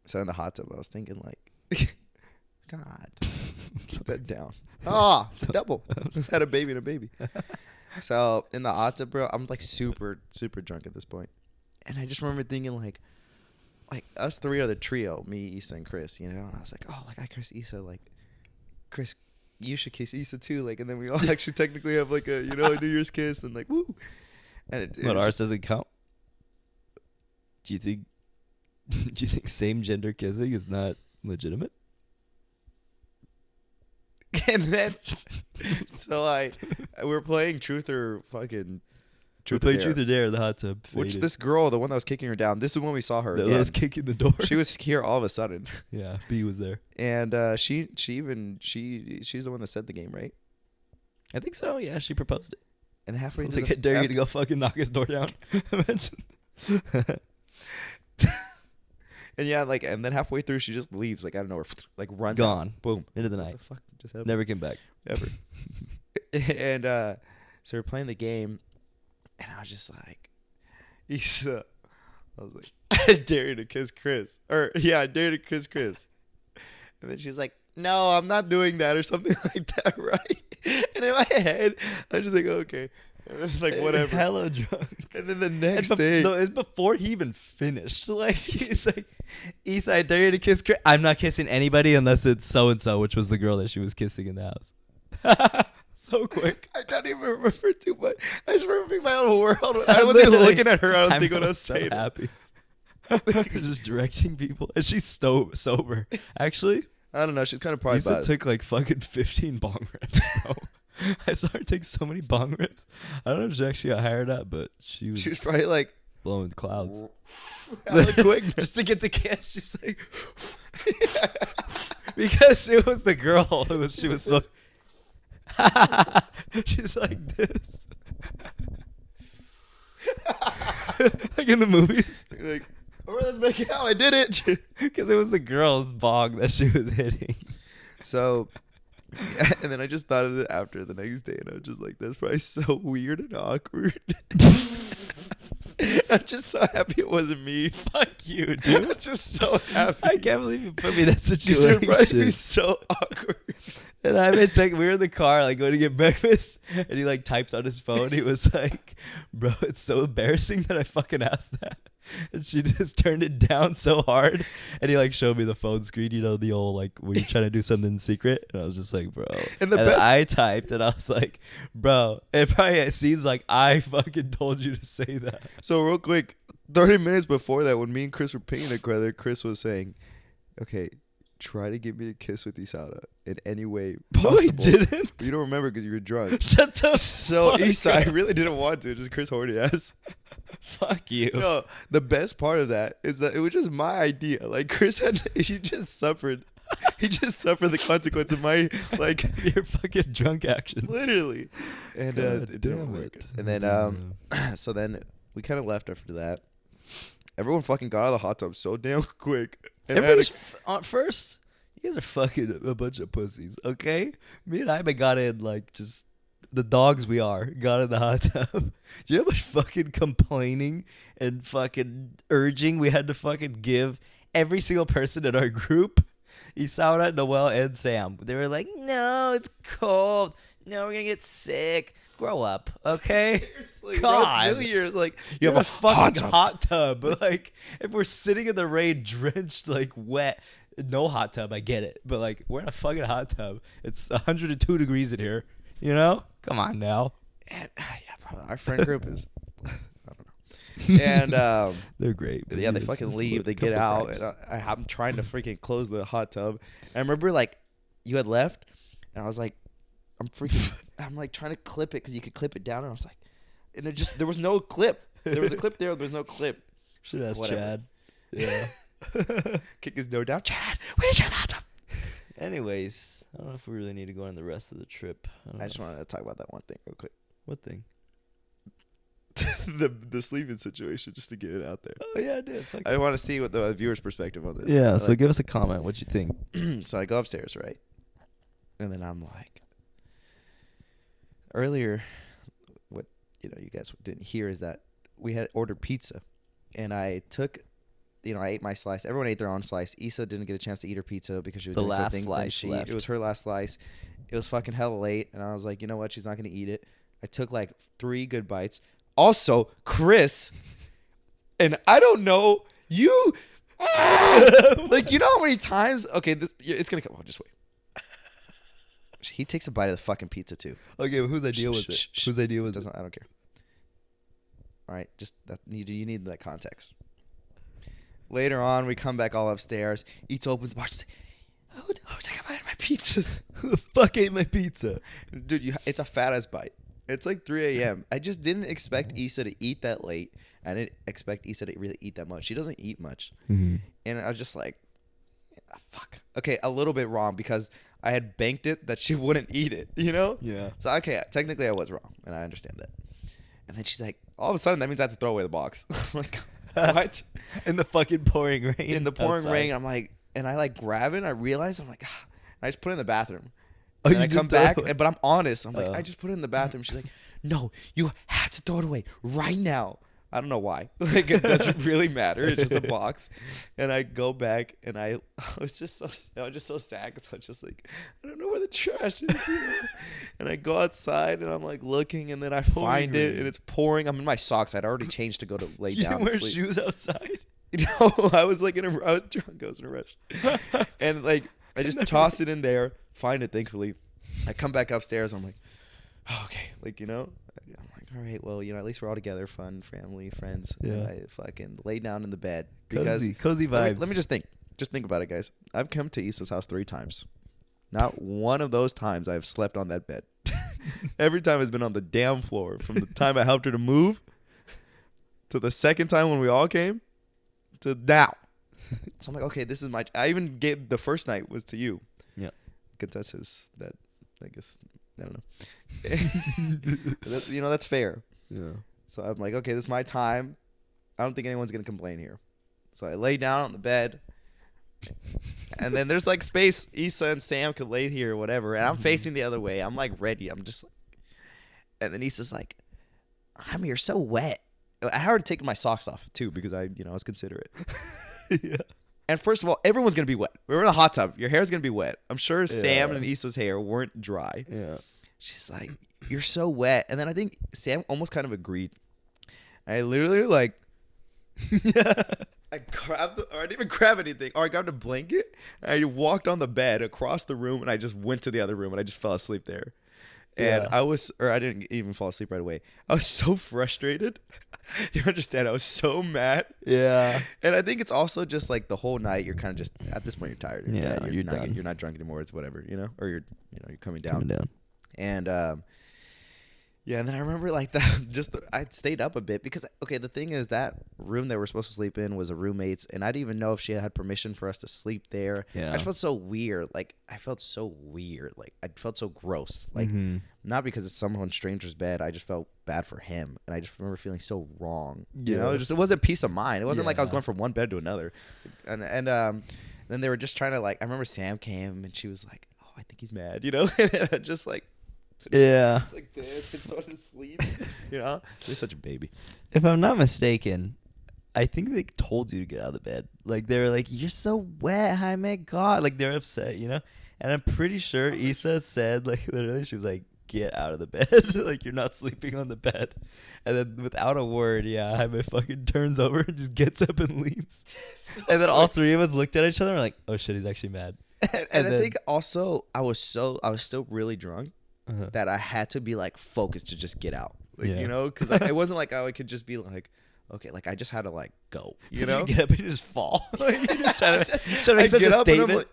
so in the hot tub, I was thinking like, God, bed down. Oh, it's a double. Just had a baby and a baby. So in the hot tub, bro, I'm like super, super drunk at this point. And I just remember thinking like us three are the trio, me, Issa, and Chris, you know? And I was like, oh, like I kiss Issa, like Chris, you should kiss Issa too. Like, and then we all actually technically have like a, you know, a New Year's kiss and like, woo. And but ours doesn't count? Do you think same gender kissing is not legitimate? And then, so we're playing Truth or fucking Truth or Dare. Truth or Dare in the hot tub. Which this girl, the one that was kicking her down, this is when we saw her. That was kicking the door. She was here all of a sudden. Yeah, B was there. And she's the one that said the game, right? I think so. Yeah, she proposed it. And halfway through, like, I dare you to go fucking knock his door down. Imagine. And yeah, like, and then halfway through, she just leaves, like, I don't know, like runs gone, out. Boom, into the night. What the fuck just happened? Never came back, ever. And so we're playing the game, and I was just like, Issa, I was like, I dare you to kiss Chris, or yeah, I dare you to kiss Chris. And then she's like, no, I'm not doing that, or something like that, right? And in my head, I was just like, okay. And then, like, whatever. Hella drunk. And then the next day. No, it's before he even finished. Like, he's like, Issa, I dare you to kiss Chris. I'm not kissing anybody unless it's so-and-so, which was the girl that she was kissing in the house. So quick. I don't even remember too much. I just remember being my own world. I wasn't looking at her. I don't think what I was saying. Happy. Just directing people. And she's sober. Actually. I don't know. She's kind of probably Issa took like fucking 15 bong rips, bro. I saw her take so many bong rips. I don't know if she actually got hired up, but she was probably like blowing clouds. Quick, just to get the kiss. She's like, because it was the girl. She was so. She's like this, like in the movies. Like, oh, let's make it out. I did it because it was the girl's bong that she was hitting. So. And then I just thought of it after the next day, and I was just like, that's probably so weird and awkward. I'm just so happy it wasn't me. Fuck you, dude. I'm just so happy. I can't believe you put me in that situation. It would probably be so awkward. And I mean, we were in the car, like, going to get breakfast, and he, like, typed on his phone. He was like, bro, it's so embarrassing that I fucking asked that. And she just turned it down so hard. And he like showed me the phone screen, you know, the old like when you're trying to do something in secret. And I was just like, bro. And the and best I typed and I was like, bro, it seems like I fucking told you to say that. So real quick, 30 minutes before that, when me and Chris were pinging together, Chris was saying, okay, try to give me a kiss with Isara in any way possible. No, he didn't. You don't remember because you were drunk. Shut the So fuck Issa, I up. really didn't want to. Just Chris horny ass. Fuck you. No, the best part of that is that it was just my idea. Like Chris he just suffered. He just suffered the consequence of my like Your fucking drunk actions. literally. And God it didn't damn work. it. And then so then we kind of left after that. Everyone fucking got out of the hot tub so damn quick. And I had Everybody's first. You guys are fucking a bunch of pussies, okay? Me and Jaime got in like just the dogs we are got in the hot tub. Do you know how much fucking complaining and fucking urging we had to fucking give every single person in our group? Isaura, Noel, and Sam. They were like, "No, it's cold. No, we're gonna get sick. Grow up, okay?" seriously, God. bro, it's New Year's. Like you You have a fucking hot tub. hot tub. Like if we're sitting in the rain, drenched, like wet, no hot tub, I get it. But like we're in a fucking hot tub. It's 102 degrees in here. You know? Come on now. And, yeah, bro, our friend group is. I don't know. And They're great. but yeah, they it's fucking just leave. a They get couple out. gripes. And I'm trying to freaking close the hot tub. And I remember like you had left, and I was like, I'm like trying to clip it because you could clip it down, and I was like, and there was no clip. There was a clip there. There was no clip. Should ask Whatever. Chad. Yeah. Kick his door down. Chad, where's your hot tub? Anyways, I don't know if we really need to go on the rest of the trip. I just wanted to talk about that one thing real quick. What thing? the sleeping situation, just to get it out there. Oh yeah, I did. Fuck I want to see what the viewer's perspective on this. yeah. I So like give us a comment. What you think? So I go upstairs, right? And then I'm like, earlier, what you guys didn't hear is that we had ordered pizza, and I took, I ate my slice. Everyone ate their own slice. Issa didn't get a chance to eat her pizza because she was The doing last something. slice left. It was her last slice. It was fucking hella late, and I was like, you know what? She's not gonna eat it. I took like 3 good bites. Also, Chris, and I don't know you. Like, you know how many times? Okay, it's gonna come on. Just wait. He takes a bite of the fucking pizza too. Okay, but whose idea was it? Whose idea was it? I don't care. All right, just that you need that context. Later on, we come back all upstairs. Eats, opens the box. Who took a bite of my pizzas? Who the fuck ate my pizza? Dude, it's a fat ass bite. It's like 3 a.m. I just didn't expect Issa to eat that late. I didn't expect Issa to really eat that much. She doesn't eat much. Mm-hmm. And I was just like, fuck. Okay, a little bit wrong because I had banked it that she wouldn't eat it, Yeah. So, okay, technically I was wrong, and I understand that. And then she's like, all of a sudden, that means I have to throw away the box. I'm like, what? In the fucking pouring rain. In the pouring outside. rain, I'm like, and I like grab it, and I realize, I'm like, and I just put it in the bathroom. Oh, And then you I did come throw it back, away? but I'm honest. I'm like, Oh. I just put it in the bathroom. She's like, no, you have to throw it away right now. I don't know why. Like, it doesn't really matter. It's just a box. And I go back, and I was just so sad because I was just like, I don't know where the trash is. And I go outside, and I'm like looking, and then I find it, and it's pouring. I'm in my socks. I'd already changed to go to lay You down. didn't wear and sleep. shoes outside? I was like I was drunk. I was in a rush. And like, I just toss it in there, find it, thankfully. I come back upstairs. I'm like, oh, okay. Like, I'm like, all right, well, at least we're all together, fun, family, friends. Yeah. And I fucking lay down in the bed. Because Cozy vibes. let me just think. Just think about it, guys. I've come to Issa's house 3 times. Not one of those times I've slept on that bed. Every time it's been on the damn floor. From the time I helped her to move to the second time when we all came to now. So I'm like, okay, this is my. I even gave the first night was to you. Yeah. Contesses that. I guess I don't know. That's fair. Yeah. So I'm like, okay, this is my time. I don't think anyone's gonna complain here. So I lay down on the bed, and then there's like space. Issa and Sam could lay here or whatever, and I'm facing the other way. I'm like ready. I'm just like, and then Issa's like, "You're so wet." I had already taken my socks off too because I was considerate. Yeah. And first of all, everyone's gonna be wet. We're in a hot tub. Your hair's gonna be wet. I'm sure Sam and Issa's hair weren't dry. Yeah. She's like, "You're so wet," and then I think Sam almost kind of agreed. I literally like I grabbed, or I didn't even grab anything. Or I grabbed a blanket. And I walked on the bed across the room, and I just went to the other room, and I just fell asleep there. And I didn't even fall asleep right away. I was so frustrated. You understand? I was so mad. Yeah. And I think it's also just like the whole night. You're kind of just at this point. You're tired. Yeah, You're done. You're not drunk anymore. It's whatever, or you're coming down. Coming down. And yeah, and then I remember like I stayed up a bit because the thing is that room that we're supposed to sleep in was a roommate's, and I didn't even know if she had permission for us to sleep there. Yeah. I just felt so weird. Like I felt so gross. Like not because it's someone stranger's bed. I just felt bad for him, and I just remember feeling so wrong. Yeah. It wasn't peace of mind. It wasn't like I was Yeah. going from one bed to another, and then they were just trying to I remember Sam came and she was like, "Oh, I think he's mad," and just like. Yeah. It's like this, it's going to sleep. He's such a baby. If I'm not mistaken, I think they told you to get out of the bed. Like they were like, "You're so wet, Jaime." God, like they're upset, And I'm pretty sure Issa said, like literally, she was like, "Get out of the bed. Like you're not sleeping on the bed." And then without a word, Jaime fucking turns over and just gets up and leaves. And then all three of us looked at each other and were like, "Oh shit, he's actually mad." And I think also I was still really drunk. That I had to be like focused to just get out, because it wasn't like I could just be like, okay, like I just had to like go, You get up and you just fall. Like, you just try to I make such get a up and I'm statement.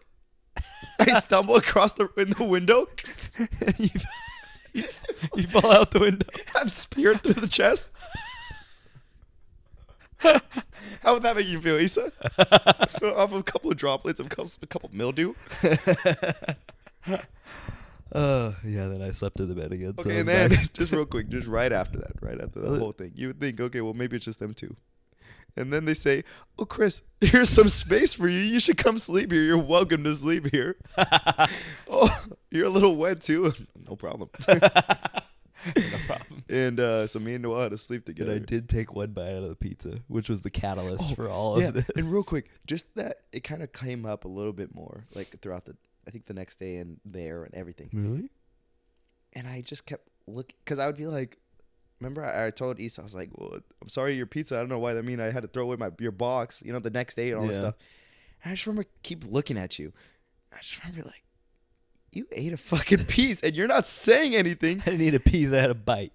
like, I stumble across the window. you fall out the window. I'm speared through the chest. How would that make you feel, Issa? Off of a couple of droplets of a couple of mildew. Then I slept in the bed again. Okay, and then just real quick, just right after the whole thing, you would think, okay, well maybe it's just them two. And then they say, "Oh, Chris, here's some space for you. You should come sleep here. You're welcome to sleep here." Oh, you're a little wet too. No problem. No problem. And so me and Noah had to sleep And together. I did take one bite out of the pizza, which was the catalyst for all of this. And real quick, just that it kind of came up a little bit more, like throughout I think the next day and there and everything. Really? And I just kept looking, because I would be like, remember I told Issa, I was like, "Well, I'm sorry, your pizza. I don't know why that mean I had to throw away your box, the next day and all this stuff." And I just remember keep looking at you. I just remember like, you ate a fucking piece and you're not saying anything. I didn't eat a piece. I had a bite.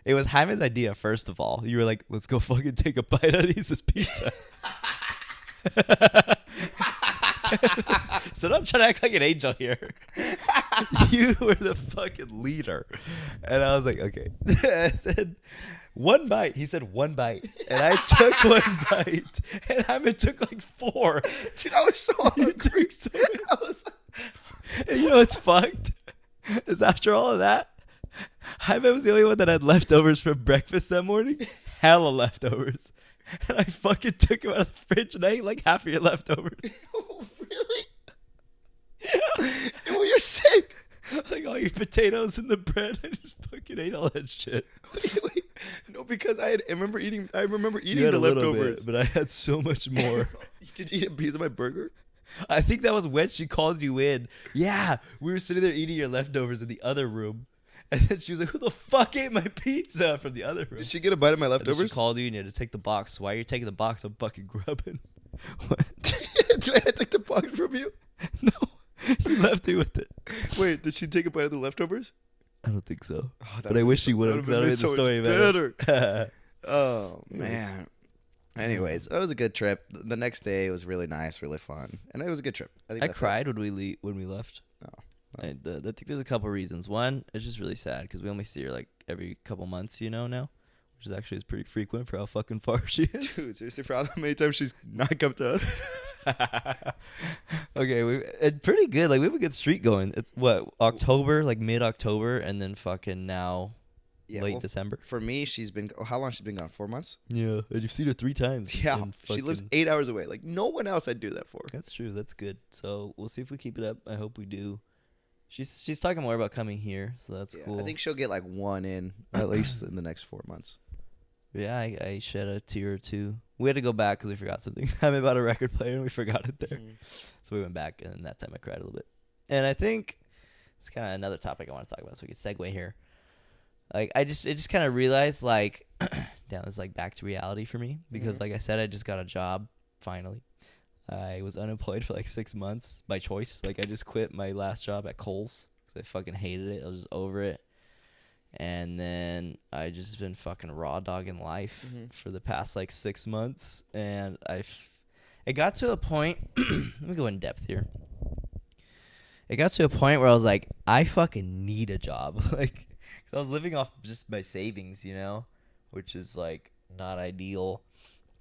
It was Jaime's idea, first of all. You were like, "Let's go fucking take a bite out of Issa's pizza." So don't try to act like an angel here. You were the fucking leader. And I was like, okay. I said, one bite. He said one bite. And I took one bite. And Jaime took like 4. Dude, I was so hungry. I was and it's fucked. Is after all of that, Jaime was the only one that had leftovers from breakfast that morning. Hella leftovers. And I fucking took him out of the fridge and I ate like half of your leftovers. Oh, really? Yeah. Well, you're sick. Like all your potatoes and the bread. I just fucking ate all that shit. Wait. No, because I remember eating You the had a little leftovers. bit, but I had so much more. Did you eat a piece of my burger? I think that was when she called you in. Yeah, we were sitting there eating your leftovers in the other room. And then she was like, "Who the fuck ate my pizza?" from the other room. Did she get a bite of my And then leftovers? she called you and you had to take the box. Why are you taking the box? I'm fucking grubbing. What? Do I take the box from you? No, you left me with it. Wait, did she take a bite of the leftovers? I don't think so. Oh, But I wish she would have. That would have made the story better. Oh, man. Anyways, it was a good trip. The next day was really nice, really fun. And it was a good trip. I that's cried when we left. Oh. I think there's a couple reasons. One, it's just really sad because we only see her like every couple months, now, which is actually pretty frequent for how fucking far she is. Dude, seriously, for how many times she's not come to us? Okay, it's pretty good. Like we have a good streak going. It's October, like mid-October, and then fucking now late December. For me, how long she's been gone? 4 months? Yeah, and you've seen her 3 times. Yeah, she lives 8 hours away. Like no one else I'd do that for. That's true. That's good. So we'll see if we keep it up. I hope we do. She's talking more about coming here, so that's cool. I think she'll get like one in at least in the next 4 months. Yeah, I shed a tear or two. We had to go back because we forgot something. I'm about a record player and we forgot it there. So we went back, and that time I cried a little bit. And I think it's kind of another topic I want to talk about, so we can segue here. Like it just kind of realized like, damn, it's like back to reality for me because like I said, I just got a job finally. I was unemployed for like 6 months by choice. Like I just quit my last job at Kohl's because I fucking hated it. I was just over it. And then I just been fucking raw dogging life for the past like 6 months. And it got to a point, let me go in depth here. It got to a point where I was like, I fucking need a job. Like, 'cause I was living off just my savings, you know, which is like not ideal.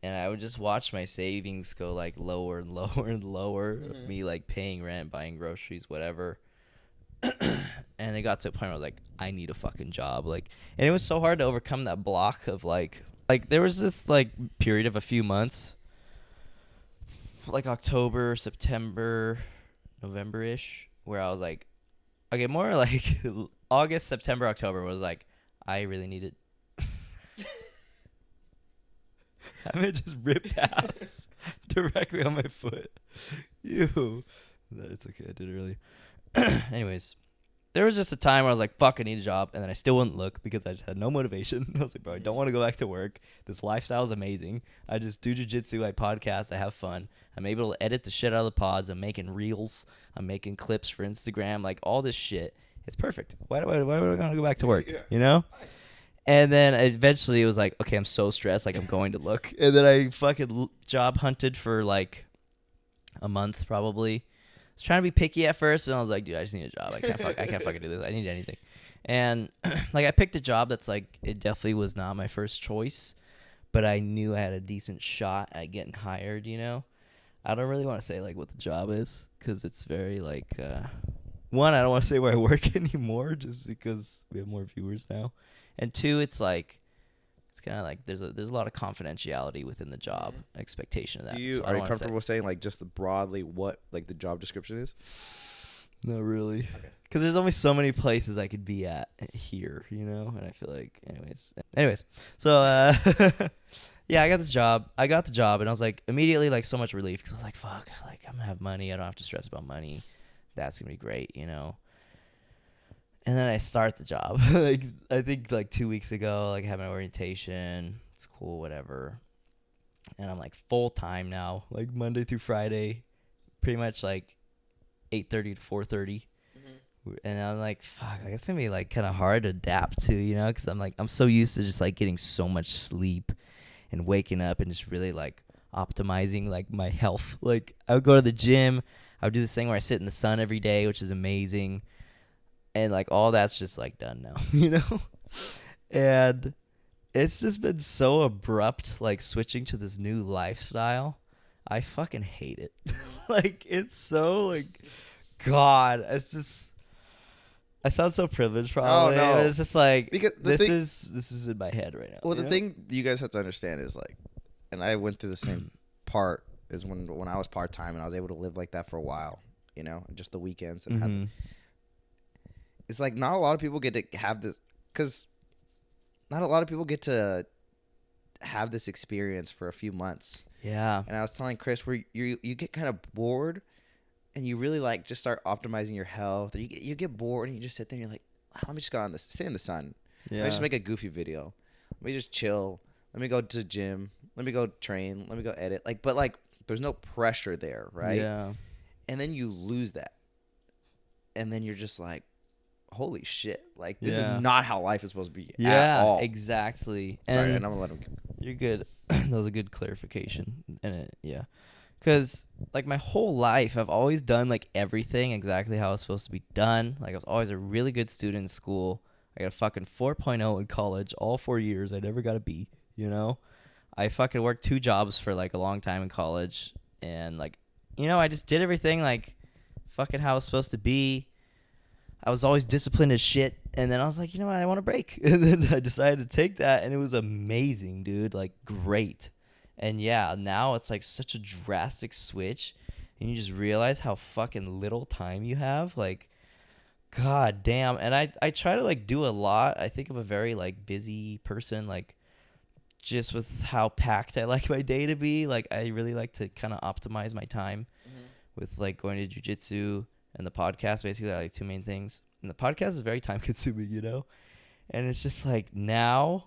And I would just watch my savings go like lower and lower and lower. Me like paying rent, buying groceries, whatever. And it got to a point where I was like, I need a fucking job. Like, and it was so hard to overcome that block of like there was this like period of a few months, like October, September, November-ish, where I was like, okay, more like August, September, October was like, I really need it. I mean, just ripped ass directly on my foot. Ew. It's okay. I did it early. Anyways, there was just a time where I was like, fuck, I need a job. And then I still wouldn't look because I just had no motivation. I was like, bro, I don't want to go back to work. This lifestyle is amazing. I just do jujitsu. I podcast. I have fun. I'm able to edit the shit out of the pods. I'm making reels. I'm making clips for Instagram. Like all this shit. It's perfect. Why would I want to go back to work? Yeah. You know? And then eventually it was like, okay, I'm so stressed. Like I'm going to look. And then I fucking job hunted for like a month probably. I was trying to be picky at first, but I was like, dude, I just need a job. I can't fucking do this. I need anything. And like I picked a job that's like, it definitely was not my first choice, but I knew I had a decent shot at getting hired, you know? I don't really want to say like what the job is because it's very like, one, I don't want to say where I work anymore just because we have more viewers now. And two, it's like, it's kind of like there's a lot of confidentiality within the job expectation of that. Are you comfortable saying like just broadly what like the job description is? No, really. Okay. Because there's only so many places I could be at here, you know? And I feel like, anyways. So, yeah, I got this job. I got the job, and I was like, immediately, like, so much relief. Because I was like, fuck, like, I'm going to have money. I don't have to stress about money. That's going to be great, you know? And then I start the job. Like, I think, like, 2 weeks ago, like, I had my orientation. It's cool, whatever. And I'm, like, full-time now, like, Monday through Friday. Pretty much, like, 8:30 to 4:30. And I'm like, fuck, like, it's gonna be like kind of hard to adapt to, you know, because I'm so used to just like getting so much sleep and waking up and just really like optimizing like my health. Like I would go to the gym, I would do this thing where I sit in the sun every day, which is amazing, and like all that's just like done now, you know. And it's just been so abrupt, like switching to this new lifestyle. I fucking hate it. Like it's so like, God, it's just. I sound so privileged, probably. Oh, no. But it's just like because this is in my head right now. Well, the thing you guys have to understand is like, and I went through the same part is when I was part time and I was able to live like that for a while, you know, just the weekends and it's like not a lot of people get to have this because not a lot of people get to have this experience for a few months. Yeah. And I was telling Chris where you get kind of bored. And you really like just start optimizing your health. Or you get bored and you just sit there and you're like, let me just go sit in the sun. Yeah. Let me just make a goofy video. Let me just chill. Let me go to the gym. Let me go train. Let me go edit. Like, but like, there's no pressure there, right? Yeah. And then you lose that, and then you're just like, holy shit! Like this is not how life is supposed to be at all. Exactly. Sorry, and I'm gonna let him. You're good. That was a good clarification, and because, like, my whole life, I've always done, like, everything exactly how it's supposed to be done. Like, I was always a really good student in school. I got a fucking 4.0 in college all 4 years. I never got a B, you know? I fucking worked 2 jobs for, like, a long time in college. And, like, you know, I just did everything, like, fucking how it's supposed to be. I was always disciplined as shit. And then I was like, you know what? I want to break. And then I decided to take that, and it was amazing, dude. Like, great. And yeah, now it's like such a drastic switch, and you just realize how fucking little time you have. Like, god damn. And I try to like do a lot. I think I'm a very like busy person, like just with how packed I like my day to be. Like I really like to kind of optimize my time with like going to jiu-jitsu and the podcast. Basically, I like 2 main things. And the podcast is very time consuming, you know? And it's just like now,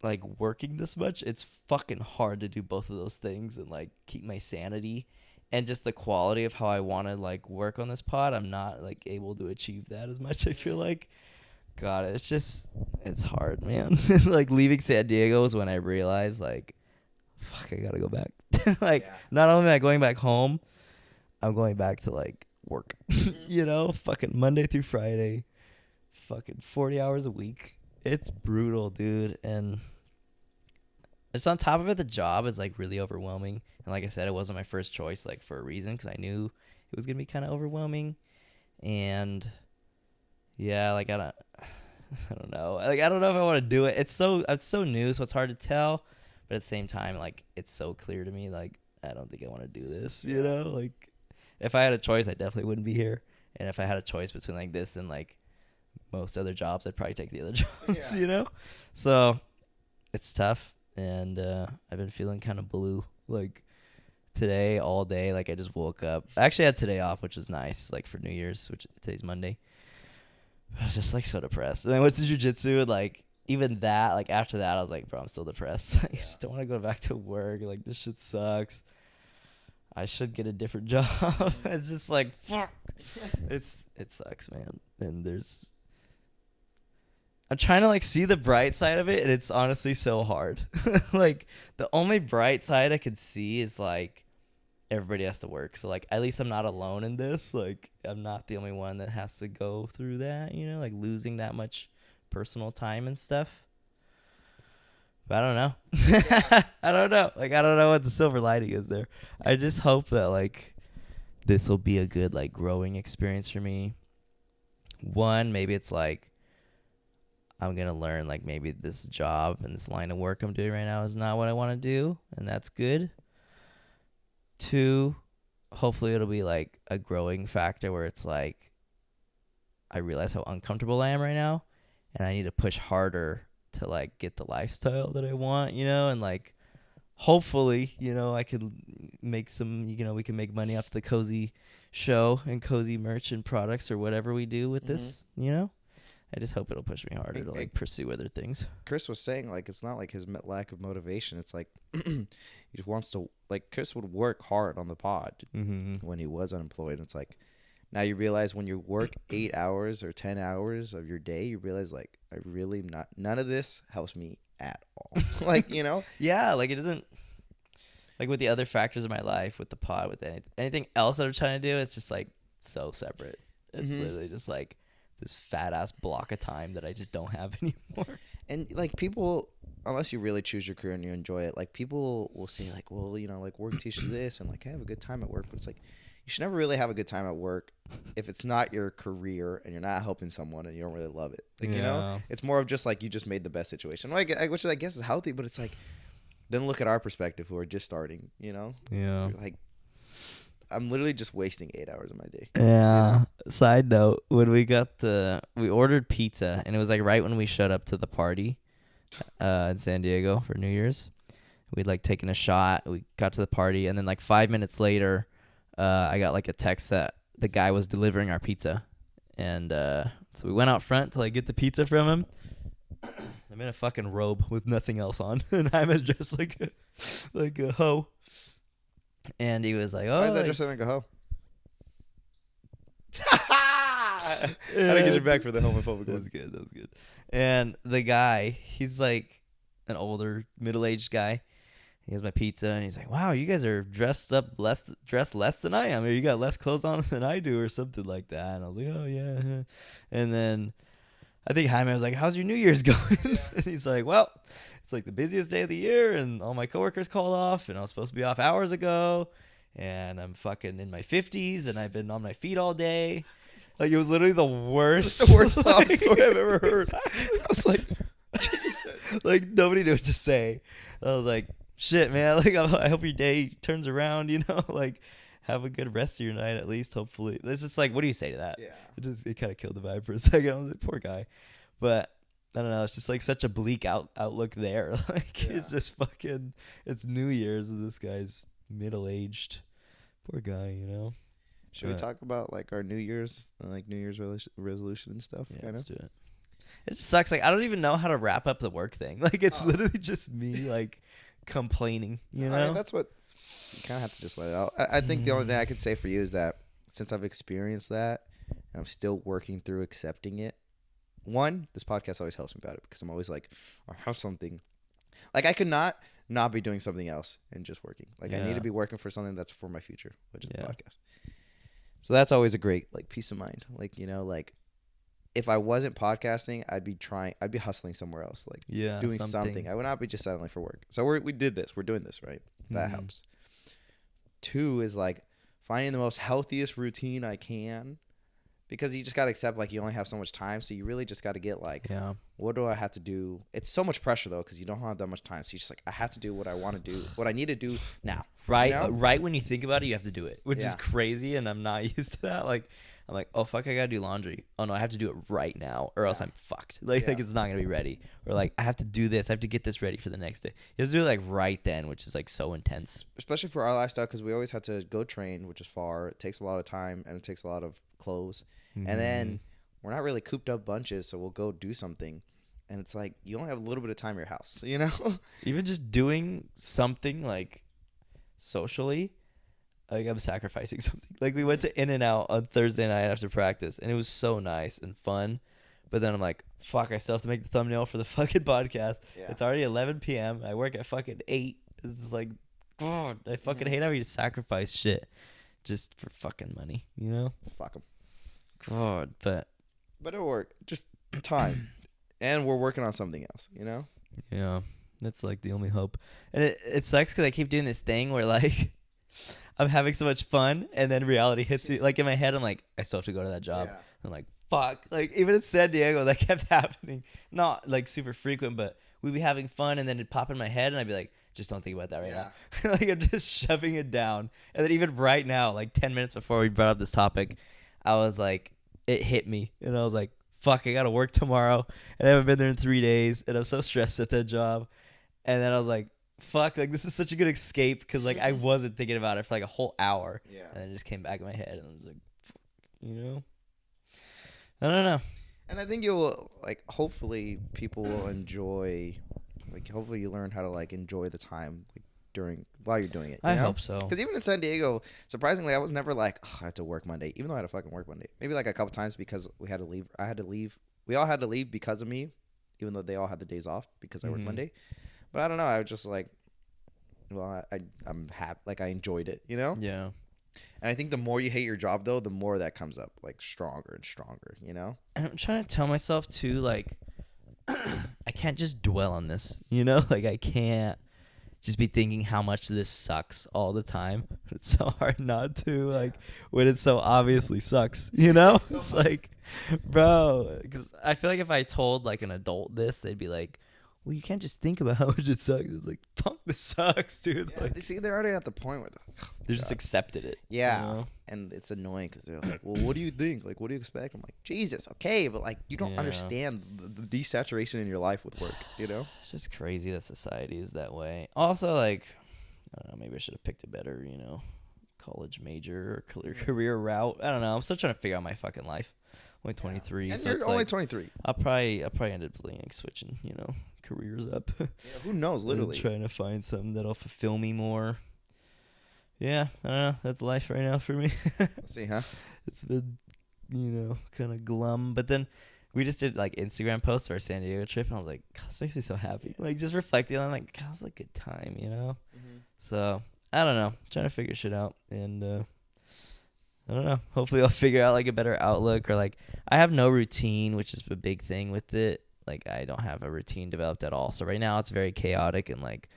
like working this much, it's fucking hard to do both of those things and like keep my sanity and just the quality of how I want to like work on this pod. I'm not like able to achieve that as much. I feel like, God, it's hard, man. Like leaving San Diego is when I realized like, fuck, I gotta go back. Like not only am I going back home, I'm going back to like work, you know, fucking Monday through Friday, fucking 40 hours a week. It's brutal, dude. And it's on top of it, the job is like really overwhelming. And like I said, it wasn't my first choice, like for a reason, because I knew it was going to be kind of overwhelming. And yeah, like I don't know. Like, I don't know if I want to do it. It's so new, so it's hard to tell. But at the same time, like, it's so clear to me, like, I don't think I want to do this, you know? Like, if I had a choice, I definitely wouldn't be here. And if I had a choice between, like, this and, like, most other jobs, I'd probably take the other jobs, you know? So, it's tough. And I've been feeling kind of blue. Like, today, all day, like, I just woke up. I actually had today off, which was nice, like, for New Year's, which today's Monday. I was just, like, so depressed. And then I went to jiu-jitsu, and, like, even that, like, after that, I was like, bro, I'm still depressed. I just don't want to go back to work. Like, this shit sucks. I should get a different job. It's just like, fuck. It sucks, man. And I'm trying to, like, see the bright side of it, and it's honestly so hard. Like, the only bright side I could see is, like, everybody has to work. So, like, at least I'm not alone in this. Like, I'm not the only one that has to go through that, you know, like, losing that much personal time and stuff. But I don't know. I don't know. Like, I don't know what the silver lining is there. I just hope that, like, this will be a good, like, growing experience for me. One, maybe it's like I'm going to learn, like, maybe this job and this line of work I'm doing right now is not what I want to do, and that's good. Two, hopefully it'll be, like, a growing factor where it's like I realize how uncomfortable I am right now, and I need to push harder to, like, get the lifestyle that I want, you know, and, like, hopefully, you know, I could make some, you know, we can make money off the cozy show and cozy merch and products or whatever we do with this, you know. I just hope it'll push me harder to, like, pursue other things. Chris was saying, like, it's not like his lack of motivation. It's like he just wants to, like, Chris would work hard on the pod when he was unemployed. It's like, now you realize when you work 8 hours or 10 hours of your day, you realize, like, I really none of this helps me at all. Like, you know? Yeah, like, it doesn't, like, with the other factors of my life, with the pod, with anything else that I'm trying to do, it's just, like, so separate. It's literally just, like, this fat-ass block of time that I just don't have anymore. And, like, people, unless you really choose your career and you enjoy it, like, people will say, like, well, you know, like, work teaches this, and, like, I have a good time at work. But it's like, you should never really have a good time at work if it's not your career and you're not helping someone and you don't really love it. Like, you know, it's more of just like you just made the best situation, like, which I guess is healthy. But it's like, then look at our perspective who are just starting, you know? Yeah. Like, I'm literally just wasting 8 hours of my day. Yeah. Side note, when we ordered pizza, and it was like right when we showed up to the party in San Diego for New Year's. We'd like taken a shot. We got to the party, and then like 5 minutes later, I got like a text that the guy was delivering our pizza. And so we went out front to like get the pizza from him. I'm in a fucking robe with nothing else on, and I'm dressed like a hoe. And he was like, "Oh, why is that just like a hoe?" How to get you back for the homophobic? That was good. And the guy, he's like an older, middle-aged guy. He has my pizza, and he's like, "Wow, you guys are dressed less than I am, or you got less clothes on than I do, or something like that." And I was like, "Oh yeah." And then I think Jaime was like, "How's your New Year's going?" And he's like, "Well, it's like the busiest day of the year, and all my coworkers called off, and I was supposed to be off hours ago, and I'm fucking in my 50s, and I've been on my feet all day." Like, it was literally the worst. The worst sob story I've ever heard. Exactly. I was like, Jesus. Like, nobody knew what to say. I was like, shit, man. Like, I hope your day turns around, you know? Like, have a good rest of your night at least, hopefully. It's just like, what do you say to that? Yeah. It kind of killed the vibe for a second. I was like, poor guy. But I don't know. It's just like such a bleak outlook there. Like, it's just fucking, it's New Year's and this guy's middle-aged. Poor guy, you know? Should we talk about like our New Year's resolution and stuff? Yeah, let's do it. It just sucks. Like, I don't even know how to wrap up the work thing. Like, it's literally just me, like, complaining, you know? Right, that's what you kind of have to just let it out. I think the only thing I could say for you is that since I've experienced that and I'm still working through accepting it, one, this podcast always helps me about it because I'm always like, I have something. Like, I could not be doing something else and just working. Like, I need to be working for something that's for my future, which is the podcast. So that's always a great, like, peace of mind. Like, you know, like, if I wasn't podcasting, I'd be hustling somewhere else, like doing something. I would not be just settling for work. So we did this. We're doing this, right? That helps. 2 is like finding the most healthiest routine I can, because you just got to accept like you only have so much time. So you really just got to get like, what do I have to do? It's so much pressure though, because you don't have that much time. So you're just like, I have to do what I want to do, what I need to do now. Right. You know? Right when you think about it, you have to do it, which is crazy. And I'm not used to that. Like, I'm like, oh, fuck, I got to do laundry. Oh, no, I have to do it right now or else I'm fucked. Like, it's not going to be ready. Or, like, I have to do this. I have to get this ready for the next day. You have to do it, like, right then, which is, like, so intense. Especially for our lifestyle, because we always had to go train, which is far. It takes a lot of time, and it takes a lot of clothes. And then we're not really cooped up bunches, so we'll go do something. And it's like, you only have a little bit of time in your house, you know? Even just doing something, like, socially, like, I'm sacrificing something. Like, we went to In-N-Out on Thursday night after practice, and it was so nice and fun. But then I'm like, fuck, I still have to make the thumbnail for the fucking podcast. Yeah. It's already 11 p.m. I work at fucking 8. This is like, God, I fucking hate having to sacrifice shit just for fucking money, you know? Fuck them. God, but it'll work. Just time. And we're working on something else, you know? Yeah, that's, like, the only hope. And it sucks because I keep doing this thing where, like, I'm having so much fun, and then reality hits me. Like, in my head, I'm like, I still have to go to that job. Yeah. I'm like, fuck. Like, even in San Diego, that kept happening. Not, like, super frequent, but we'd be having fun, and then it'd pop in my head, and I'd be like, just don't think about that right now. Like, I'm just shoving it down. And then even right now, like, 10 minutes before we brought up this topic, I was like, it hit me. And I was like, fuck, I got to work tomorrow. And I haven't been there in 3 days, and I'm so stressed at that job. And then I was like, fuck, like, this is such a good escape, because, like, I wasn't thinking about it for, like, a whole hour. Yeah. And then it just came back in my head, and I was like, you know? I don't know. And I think you'll, like, hopefully people will enjoy, like, hopefully you learn how to, like, enjoy the time, like, while you're doing it. I hope so. Because even in San Diego, surprisingly, I was never like, I have to work Monday, even though I had to fucking work Monday. Maybe, like, a couple times because we had to leave. I had to leave. We all had to leave because of me, even though they all had the days off because I worked Monday. But I don't know. I was just like, well, I'm happy. Like, I enjoyed it, you know? Yeah. And I think the more you hate your job, though, the more that comes up, like, stronger and stronger, you know? And I'm trying to tell myself, too, like, I can't just dwell on this, you know? Like, I can't just be thinking how much this sucks all the time. It's so hard not to, like, when it so obviously sucks, you know? It's like, bro, because I feel like if I told, like, an adult this, they'd be like, well, you can't just think about how much it sucks. It's like, fuck, this sucks, dude. Yeah, like, see, they're already at the point where they just accepted it. Yeah. You know? And it's annoying because they're like, well, what do you think? Like, what do you expect? I'm like, Jesus, okay. But, like, you don't understand the desaturation in your life with work, you know? It's just crazy that society is that way. Also, like, I don't know, maybe I should have picked a better, you know, college major or career route. I don't know. I'm still trying to figure out my fucking life. I'm only 23. And so you're it's only like, 23. I'll probably end up like, switching, you know, careers up. Yeah, who knows, literally. Trying to find something that'll fulfill me more. Yeah, I don't know. That's life right now for me. Let's see, huh? It's been, you know, kind of glum. But then we just did, like, Instagram posts for our San Diego trip, and I was like, God, this makes me so happy. Like, just reflecting on it, like, God, it was a good time, you know? So, I don't know. Trying to figure shit out. And, I don't know. Hopefully I'll figure out, like, a better outlook, or, like, I have no routine, which is a big thing with it. Like, I don't have a routine developed at all. So right now it's very chaotic and, like,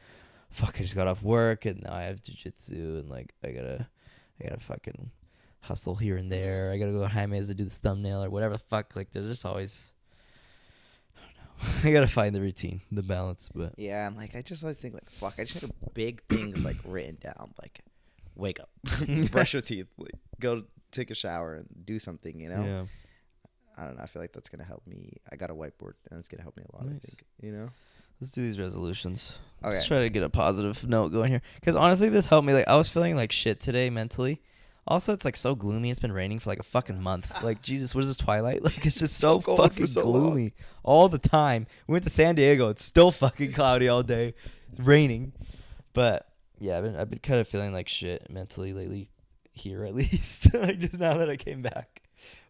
fuck, I just got off work and now I have jiu-jitsu and, like, I gotta fucking hustle here and there. I gotta go to Jaime's to do this thumbnail or whatever the fuck. Like, there's just always, I don't know. I gotta find the routine, the balance, but. Yeah, and, like, I just always think, like, fuck, I just need big things, like, written down. Like, wake up, brush your teeth, like, go take a shower and do something, you know? Yeah. I don't know. I feel like that's going to help me. I got a whiteboard, and it's going to help me a lot, nice. I think, you know? Let's do these resolutions. Okay. Let's try to get a positive note going here. Because honestly, this helped me. Like, I was feeling like shit today mentally. Also, it's like so gloomy. It's been raining for like a fucking month. Like, Jesus, what is this, Twilight? Like, it's just so cold fucking for so gloomy all the time. We went to San Diego. It's still fucking cloudy all day. It's raining. But yeah, I've been kind of feeling like shit mentally lately here, at least. Like, just now that I came back.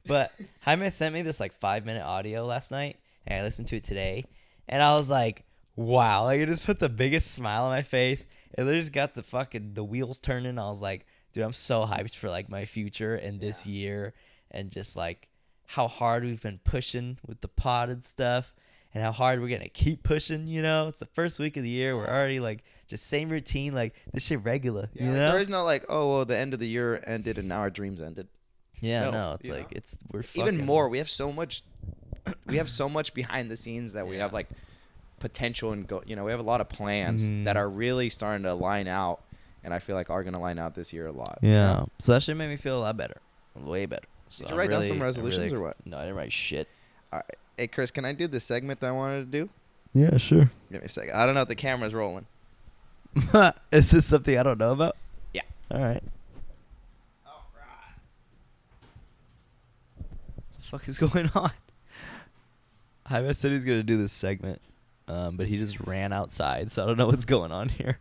But Jaime sent me this like 5-minute audio last night, and I listened to it today, and I was like, wow. Like, it just put the biggest smile on my face. It literally just got the wheels turning. I was like, dude, I'm so hyped for like my future and this year, and just like how hard we've been pushing with the pod and stuff, and how hard we're gonna keep pushing. You know, it's the first week of the year. We're already like just same routine, like this shit regular. Yeah, you like, know, there is no like, oh, well, the end of the year ended and now our dreams ended. yeah, No, no, it's you like know? we're Even fucking, more. We have so much. We have so much behind the scenes that we have like potential and go. You know, we have a lot of plans that are really starting to line out, and I feel like are gonna line out this year a lot. Yeah, you know? so that shit made me feel a lot better, way better. So Did you write down some I'm resolutions or what? No, I didn't write shit. All right. Hey, Chris, can I do the segment that I wanted to do? Yeah, sure. Give me a second. I don't know if the camera's rolling. Is this something I don't know about? Yeah. All right. All right. What the fuck is going on? Jaime said he's gonna do this segment, but he just ran outside, so I don't know what's going on here.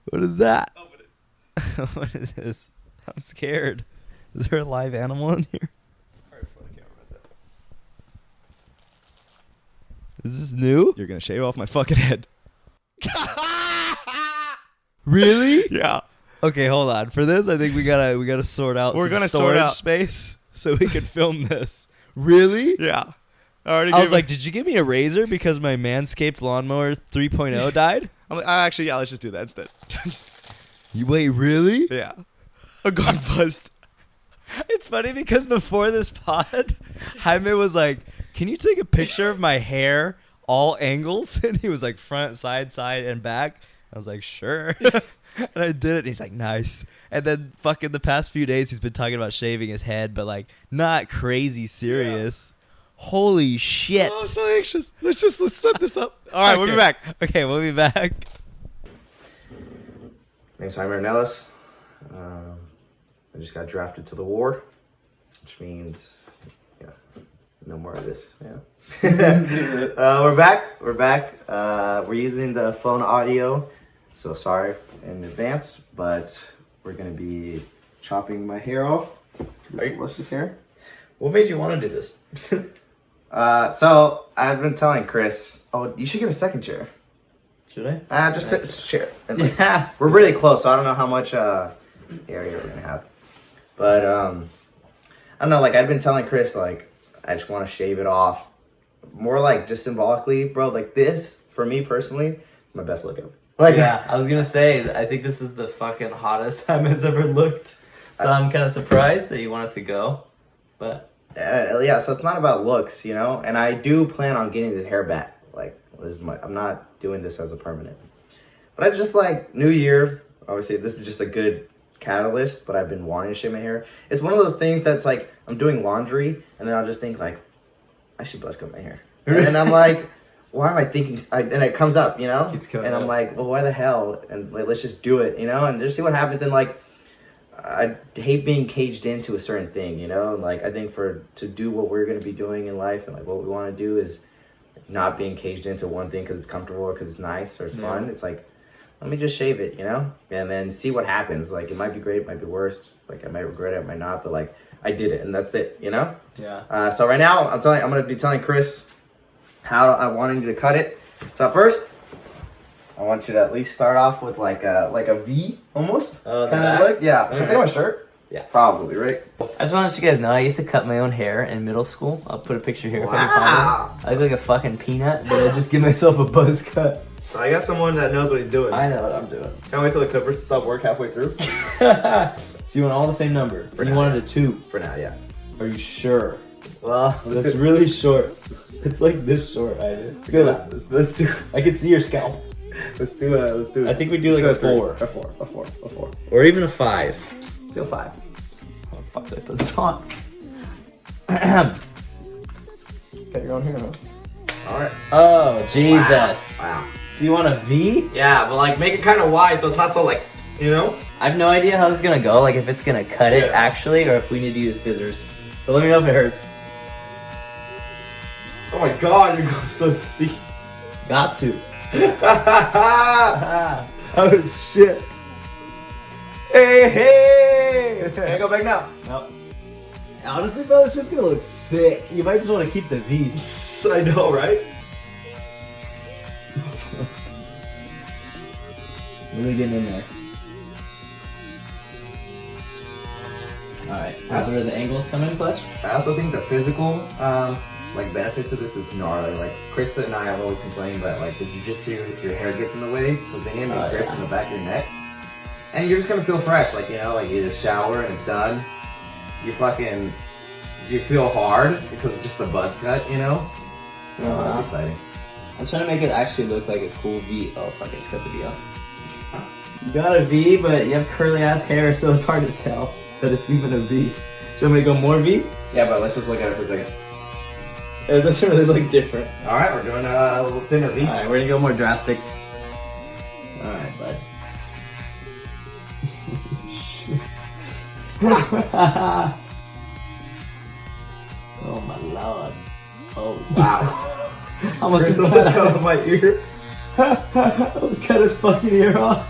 What is that? Open it. What is this? I'm scared. Is there a live animal in here? All right, before the camera runs out. Is this new? You're gonna shave off my fucking head. Really? Yeah. Okay, hold on. For this, I think we gotta sort out. We're some gonna sort storage out space so we can film this. Really? Yeah. I I was like, did you give me a razor because my Manscaped lawnmower 3.0 died? I'm like, actually, yeah. Let's just do that instead. You wait, really? Yeah. I'm gone bust. It's funny because before this pod, Jaime was like, can you take a picture of my hair, all angles? And he was like front, side, and back. I was like, sure. And I did it. And he's like, nice. And then fucking the past few days, he's been talking about shaving his head, but like not crazy serious. Holy shit. Oh, I'm so anxious. Let's set this up. All right, we'll be back. Okay, we'll be back. Name's Jaime Ornelas. I just got drafted to the war, which means, yeah, no more of this. Yeah. We're back. We're using the phone audio, so sorry in advance, but we're gonna be chopping my hair off. This luscious hair. What made you want to do this? So I've been telling Chris, oh, you should get a second chair. Should I? Just sit, share. And, like, Yeah. we're really close, so I don't know how much area we're gonna have. But I don't know. Like I've been telling Chris, like I just want to shave it off, more like just symbolically, bro. Like this, for me personally, my best look ever. Like, Yeah, I was gonna say, I think this is the fucking hottest Jaime's ever looked. So I'm kind of surprised that you wanted to go, but yeah. So it's not about looks, you know. And I do plan on getting this hair back. Like this is I'm not doing this as a permanent. But I just like New Year. Obviously, this is just a good catalyst, but I've been wanting to shave my hair. It's one of those things that's like I'm doing laundry and then I'll just think like I should buzz cut my hair, and then I'm like, why am I thinking? And it comes up, you know, and I'm like, well, why the hell? And like, let's just do it, you know, and just see what happens. And like, I hate being caged into a certain thing, you know. And like, I think to do what we're gonna be doing in life and like what we want to do is not being caged into one thing because it's comfortable or because it's nice or it's fun. It's like, let me just shave it, you know, and then see what happens. Like, it might be great, it might be worse. Like, I might regret it, I might not, but like, I did it, and that's it, you know. yeah. So right now, I'm gonna be telling Chris how I want you to cut it. So first, I want you to at least start off with like a V almost Oh, kind that? of look. Yeah. Should I Alright. take my shirt? Yeah. Probably, right? I just want to let you guys know I used to cut my own hair in middle school. I'll put a picture here if I can Wow. find it. I look like a fucking peanut, but I just give myself a buzz cut. So I got someone that knows what he's doing. I know what I'm doing. Can't wait till the clippers stop work halfway through. So you want all the same number? For you now, wanted a 2. For now, yeah. Are you sure? Well, That's really short. It's like this short, I do. Good. Let's do. I can see your scalp. Let's do. I think we do like a 4. A four. Or even a 5. Still 5. Oh, fuck, I put this on. Got your own hair, huh? All right. Oh, Jesus. Wow. So you want a V? Yeah, but like make it kind of wide so it's not so like, you know? I have no idea how this is gonna go, like if it's gonna cut it actually, or if we need to use scissors. So let me know if it hurts. Oh my god, you're going so steep. Got to. Oh shit. Hey! Can I go back now? Nope. Honestly, bro, this shit's gonna look sick. You might just want to keep the V. I know, right? Really getting in there. Alright, that's where the angles come in clutch. I also think the physical like benefit to this is gnarly. Like Krista and I have always complained that like the jiu-jitsu, your hair gets in the way because they need make grips in the back of your neck. And you're just gonna feel fresh, like, you know, like you just shower and it's done. You feel hard because of just the buzz cut, you know? So that's exciting. I'm trying to make it actually look like a cool V. Oh fuck, I just cut the V off. You got a V, but you have curly ass hair, so it's hard to tell that it's even a V. Do you want me to go more V? Yeah, but let's just look at it for a second. It doesn't really look different. Alright, we're doing a little thinner V. Alright, we're gonna go more drastic. Alright, bud. Oh my lord. Oh wow. Almost just cut off my ear. almost cut his fucking ear off.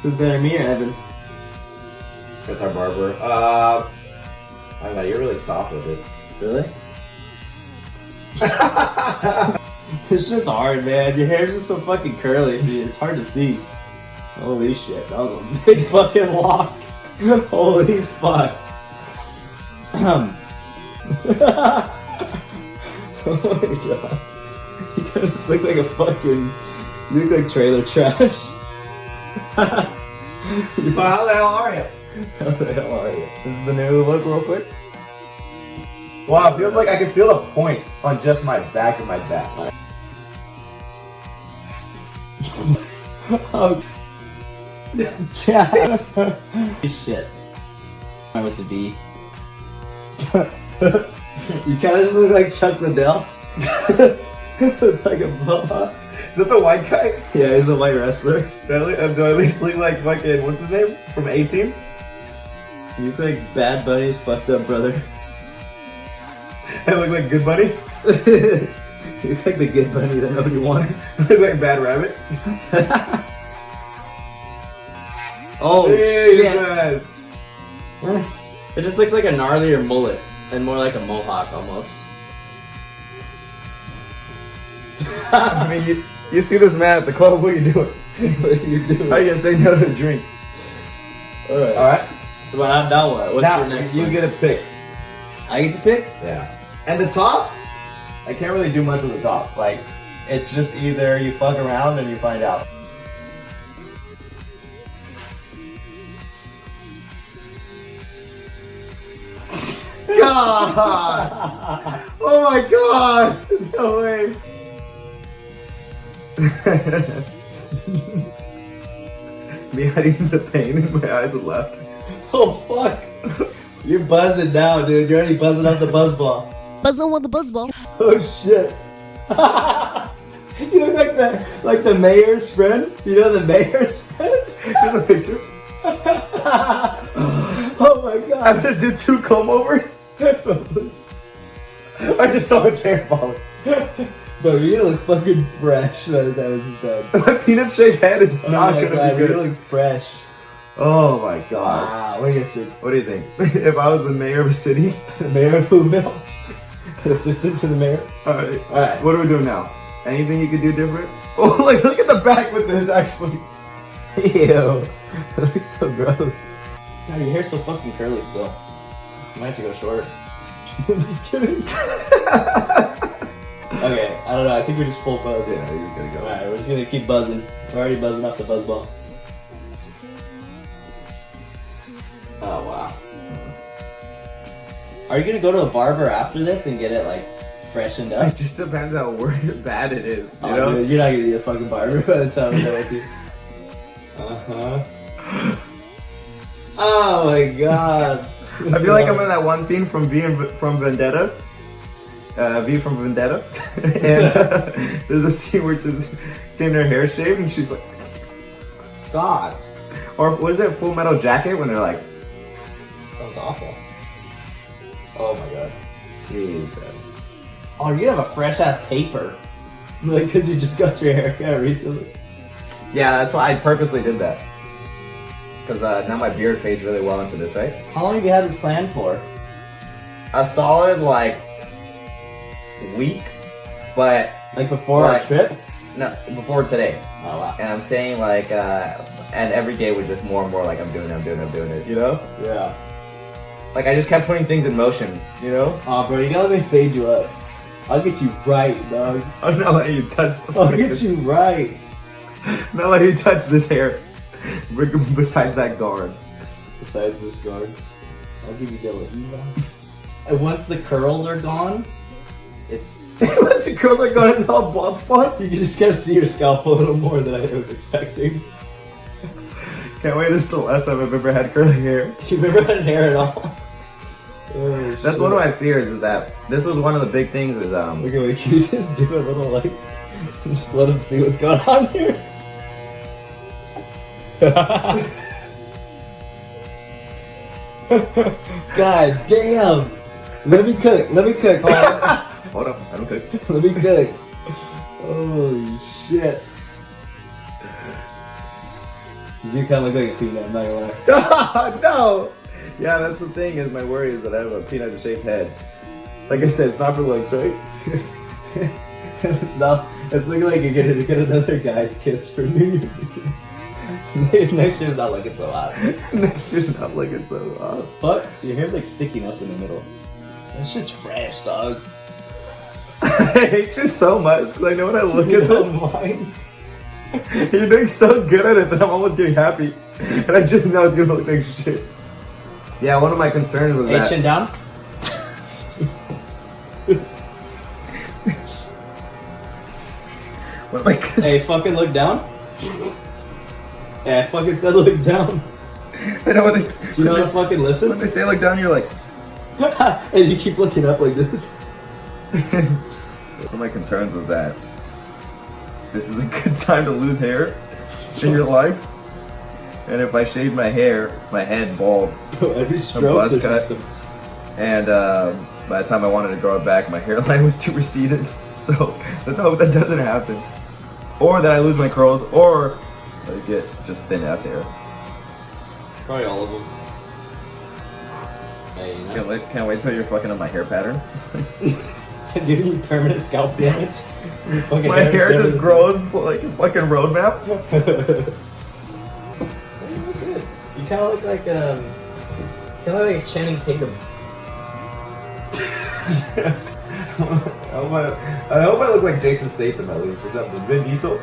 Who's better, me or Evan? That's our barber. I don't know, you're really soft with it. Really? This shit's hard, man. Your hair's just so fucking curly, so it's hard to see. Holy shit, that was a big fucking lock. Holy fuck. Oh my god. You kinda just look like a fucking... You look like trailer trash. Well, how the hell are you? How the hell are you? This is the new look real quick. Wow, it feels like I can feel a point on just my back of my back. Oh, Chad. Shit. With the D. You kind of just look like Chuck Liddell. It's like a mohawk. Is that the white guy? Yeah, he's a white wrestler. Do I at least look like fucking, what's his name? From A-Team? You look like Bad Bunny's fucked up brother. I look like Good Bunny? He's like the good bunny that nobody wants. I look like Bad Rabbit? Oh, Jesus. shit. It just looks like a gnarlier mullet and more like a mohawk almost. I mean, you see this man at the club, what are you doing? What are you doing? How are you gonna say no to the drink? Alright. Alright? Well, now what? What's Now, your next you one? get a pick. I get to pick? Yeah. And the top, I can't really do much with the top. Like, it's just either you fuck around and you find out. God! Oh my god! No way! Me hiding the pain in my eyes and left. Oh fuck! You're buzzing now, dude. You're already buzzing off the buzz ball. Buzzing with the buzz ball. Oh shit! You look like the mayor's friend. You know the mayor's friend? Here's a picture. Oh my god! I'm gonna do 2 comb overs. That's just so much hair falling. Bro, you're gonna look fucking fresh by the time this is done. My peanut shaped head is not my gonna god, be you're good. gonna look fresh. Oh my god. Wow, what do you guys think? What do you think? If I was the mayor of a city? The mayor of Whoville? Assistant to the mayor? Alright. Alright. What are we doing now? Anything you could do different? Oh, like, look at the back with this, actually. Ew. That looks so gross. God, your hair's so fucking curly still. You might have to go short. I'm just kidding. Okay, I don't know. I think we just full buzz. Yeah, you're just gonna go. Alright, we're just gonna keep buzzing. We're already buzzing off the buzz ball. Oh, wow. Are you gonna go to a barber after this and get it, like, freshened up? It just depends how bad it is, you Oh, know? dude, you're not gonna be a fucking barber by the time I'm done with you. Uh-huh. Oh my god. I feel like I'm in that one scene from from Vendetta V from Vendetta, and there's a scene where she's getting her hair shaved, and she's like, God. or what is it, Full Metal Jacket, when they're like, Sounds awful. Oh my god. Jesus. Oh, you have a fresh ass taper. Like, cause you just got your haircut recently. Yeah, that's why I purposely did that. Because now my beard fades really well into this, right? How long have you had this planned for? A solid, like, week, but... Like before like, our trip? No, before today. Oh wow. And I'm saying, like, and every day was just more and more like, I'm doing it, you know? Yeah. Like, I just kept putting things in motion, you know? Oh bro, you gotta let me fade you up. I'll get you right, dog. I'm not letting you touch the I'll get you right. Not letting you touch this hair. Besides that guard. Besides this guard, I'll give you the Eva. And once the curls are gone, it's... Once the curls are gone, it's all bald spots. You just gotta see your scalp a little more than I was expecting. Can't wait, this is the last time I've ever had curly hair. You've never had hair at all? Oh, That's shit. one of my fears, is that this was one of the big things is Okay, wait, can you just give it a little like, just let him see what's going on here? God damn! Let me cook, hold on. Hold up, I don't cook. Let me cook. Holy shit. You do kind of look like a peanut, I'm not gonna lie. No! Yeah, that's the thing, is my worry is that I have a peanut shaped head. Like I said, it's not for looks, right? It's looking like you're gonna get another guy's kiss for New Year's Eve. Next year's not looking so hot. Next year's not looking so hot. Fuck, your hair's like sticking up in the middle. That shit's fresh, dog. I hate you so much, because I know when I look You at don't this, mind? you're doing so good at it that I'm almost getting happy. And I just know it's gonna look like shit. Yeah, one of my concerns was that... Chin down? One of my Hey, fucking look down? Yeah, I fucking said look down. I know when they... Do you know how to fucking When listen? they say look down, you're like... And you keep looking up like this. One of my concerns was that this is a good time to lose hair in your life. And if I shaved my hair, my head bald, Bro, every a stroke buzz there's cut, just some... and by the time I wanted to grow it back, my hairline was too receded. So let's hope that doesn't happen. Or that I lose my curls, or I get just thin ass hair. Probably all of them. Hey, you know? Can't wait till you're fucking up my hair pattern. Giving you permanent scalp damage. Your fucking My hair never just the grows like a fucking roadmap. same. You look good. You kind of look like Channing Tatum. I hope I look like Jason Statham at least, or something. Vin Diesel.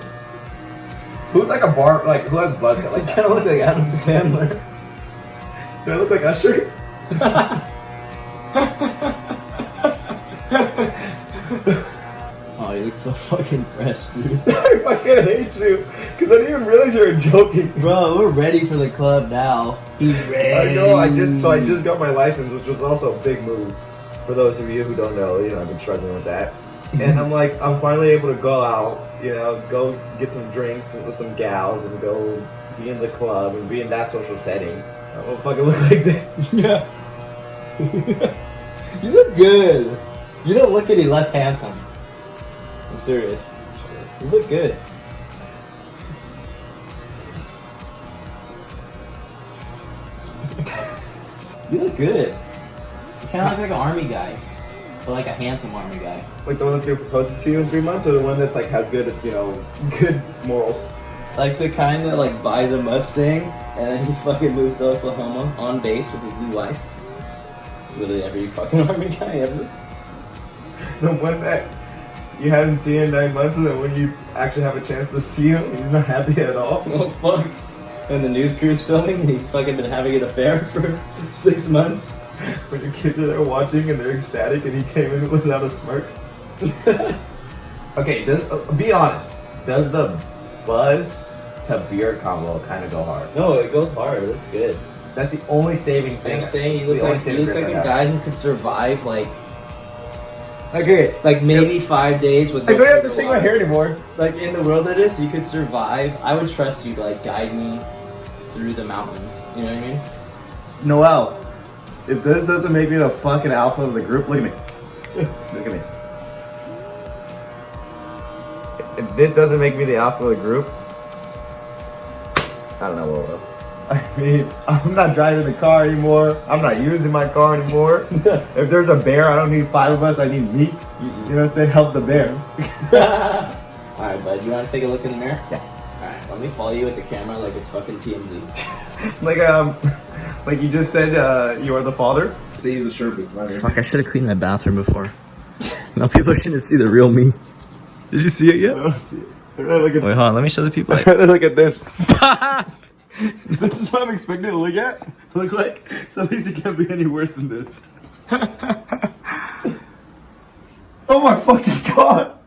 Who's like a bar, like who has buzz cut You like that? kind of look like Adam Sandler. Do I look like Usher? Oh, you look so fucking fresh, dude. I fucking hate you, because I didn't even realize you were joking. Bro, we're ready for the club now. He's ready. I know. I just got my license, which was also a big move. For those of you who don't know, I've been struggling with that. And I'm finally able to go out, go get some drinks with some gals and go be in the club and be in that social setting. I don't fucking look like this. Yeah. You look good. You don't look any less handsome. I'm serious. You look good. You look good. You kind of look like an army guy, but like a handsome army guy. Like the one that's gonna propose to you in 3 months, or the one that's like has good, good morals. Like the kind that like buys a Mustang and then he fucking moves to Oklahoma on base with his new wife. Literally every fucking army guy ever. The one that you haven't seen in 9 months, and then when you actually have a chance to see him, he's not happy at all. Oh fuck. And the news crew's filming and he's fucking been having an affair for 6 months. When your kids are there watching and they're ecstatic, and he came in without a smirk. Okay, be honest. Does the buzz to beard combo kind of go hard? No, it goes hard. It looks good. That's the only saving thing. I'm saying you The look only like saving a grace I have. guy who could survive like Okay. Like maybe 5 days with. I don't have to shake my hair anymore. Like in the wilderness, you could survive. I would trust you to like guide me through the mountains. You know what I mean? Noel, if this doesn't make me the fucking alpha of the group, look at me. Look at me. If this doesn't make me the alpha of the group, I don't know what will. I mean, I'm not driving the car anymore. I'm not using my car anymore. If there's a bear, I don't need 5 of us. I need me. You know what I'm saying? Help the bear. Alright, bud. You want to take a look in the mirror? Yeah. Alright, let me follow you with the camera like it's fucking TMZ. Like you just said, you are the father. Say use a shirt, but it's not here. Fuck, I should have cleaned my bathroom before. Now people are gonna see the real me. Did you see it yet? I don't see it. I'd rather look at. Wait, hold on. Let me show the people. I'd rather look at this. This is what I'm expecting to look at. Look like. So at least it can't be any worse than this. Oh my fucking god.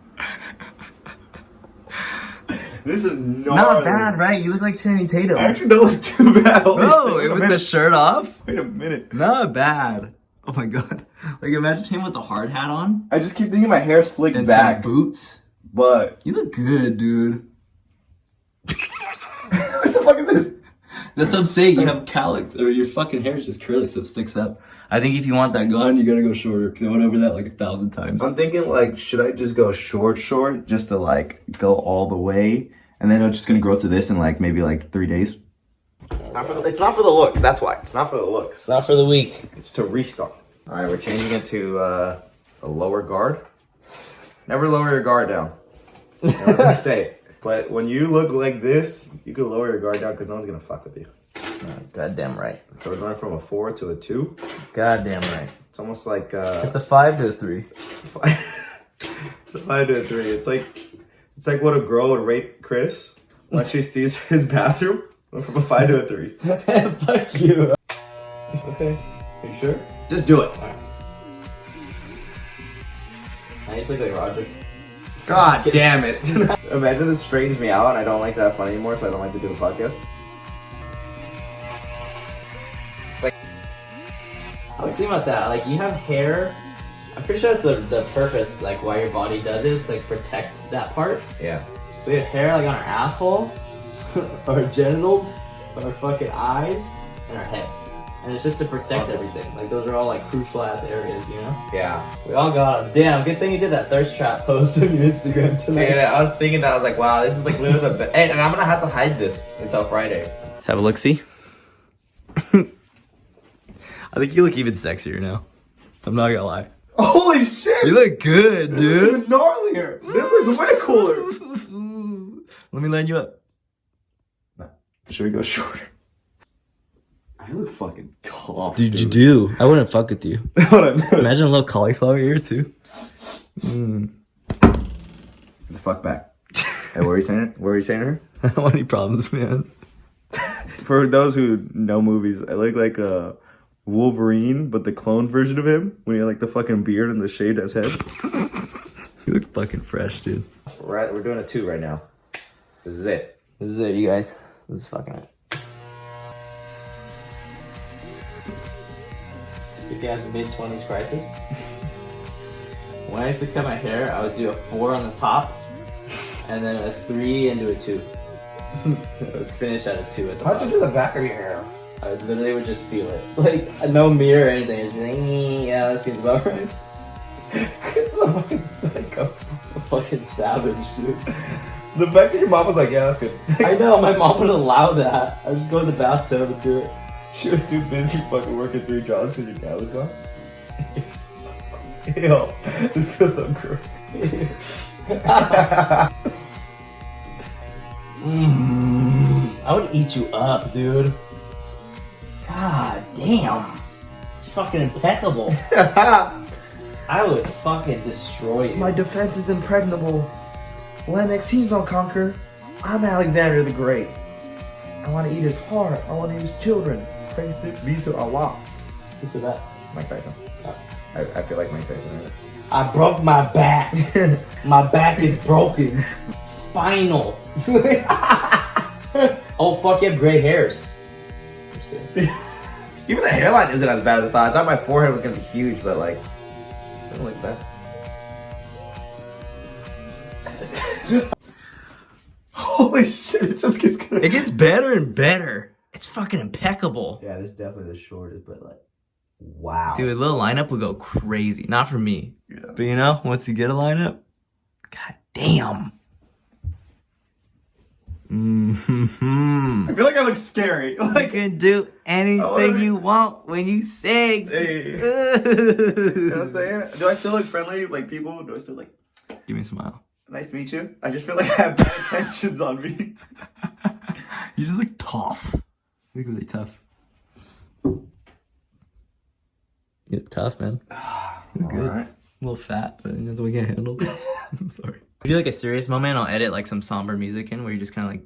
This is Not bad, right? You look like Channing Tatum. I actually don't look too bad. Holy No, shit. with the shirt off? Wait a minute. Not bad. Oh my god. Like imagine him with the hard hat on. I just keep thinking my hair slicked And back. some boots. But You look good, dude. what the fuck is this? That's what I'm saying. You have calyx, or your fucking hair is just curly, so it sticks up. I think if you want that gone, you gotta go shorter, because I went over that like 1,000 times. I'm thinking like, should I just go short, just to like go all the way, and then it's just gonna grow to this in like maybe like 3 days. It's not for the looks. That's why. It's not for the looks. It's not for the weak. It's to restart. All right, we're changing it to a lower guard. Never lower your guard down. You know what I say? But when you look like this, you can lower your guard down because no one's gonna fuck with you. Goddamn right. So we're going from a 4 to a 2. Goddamn right. It's almost like It's a 5 to a 3. it's a 5 to a 3. It's like what a girl would rate Chris when she sees his bathroom. Went from a 5 to a 3. Fuck you. Okay. Are you sure? Just do it. I just look like Roger. God damn it. Imagine this straightens me out and I don't like to have fun anymore, so I don't like to do the podcast. I was thinking about that. Like, you have hair. I'm pretty sure that's the purpose, like, why your body does it, is to, like, protect that part. Yeah. We have hair, like, on our asshole, our genitals, our fucking eyes, and our head. And it's just to protect everything. Like, those are all, like, crucial-ass areas, you know? Yeah. We all got them. Damn, good thing you did that thirst trap post on your Instagram tonight. Yeah, I was thinking that. I was like, wow, this is like literally the best. And I'm gonna have to hide this until Friday. Let's have a look-see. I think you look even sexier now. I'm not gonna lie. Holy shit! You look good, This is even gnarlier. This looks way cooler. Let me line you up. No. Should we go shorter? I look fucking tough. Dude, you do. I wouldn't fuck with you. Hold on. Imagine a little cauliflower ear, too. The fuck back. Hey, what were you saying? What were you saying to her? I don't want any problems, man. For those who know movies, I look like a Wolverine, but the clone version of him when he had like the fucking beard and the shaved ass head. You look fucking fresh, dude. We're doing a 2 right now. This is it. This is it, you guys. This is fucking it. Sick ass mid-20s crisis. When I used to cut my hair, I would do a 4 on the top, and then a 3 into a 2. I would finish at a 2 at the bottom. do the back of your hair? I literally would just feel it. Like, no mirror or anything. It's just like, yeah, that seems about right. It's a fucking psycho. A fucking savage, dude. The fact that your mom was like, yeah, that's good. I know, my mom would allow that. I would just go in the bathtub and do it. She was too busy fucking working 3 jobs because your dad was gone. Ew, this feels so gross. I would eat you up, dude. God damn. It's fucking impeccable. I would fucking destroy you. My defense is impregnable. Lennox, he's no conquer. I'm Alexander the Great. I want to eat his heart. I want to eat his children. Praise be to Allah. This or that. Mike Tyson. I feel like Mike Tyson. Right? I broke my back. My back is broken. Spinal. Oh fuck, you have gray hairs. Even the hairline isn't as bad as I thought. I thought my forehead was gonna be huge, but like, it doesn't look bad. Holy shit, it just gets good. It gets better and better. It's fucking impeccable. Yeah, this is definitely the shortest, but like, wow. Dude, a little lineup would go crazy. Not for me. Yeah. But you know, once you get a lineup, god damn. Mm-hmm. I feel like I look scary. You Like, can do anything you want when you sing. hey. You know what I'm saying? Do I still look friendly like people? Do I still like, Give me a smile. nice to meet you? I just feel like I have bad intentions on me. You just look tough. You look really tough. You look tough, man. You look good. Alright. A little fat, but you know, we can't handle it. I'm sorry. If you do like a serious moment, I'll edit like some somber music in where you're just kind of like.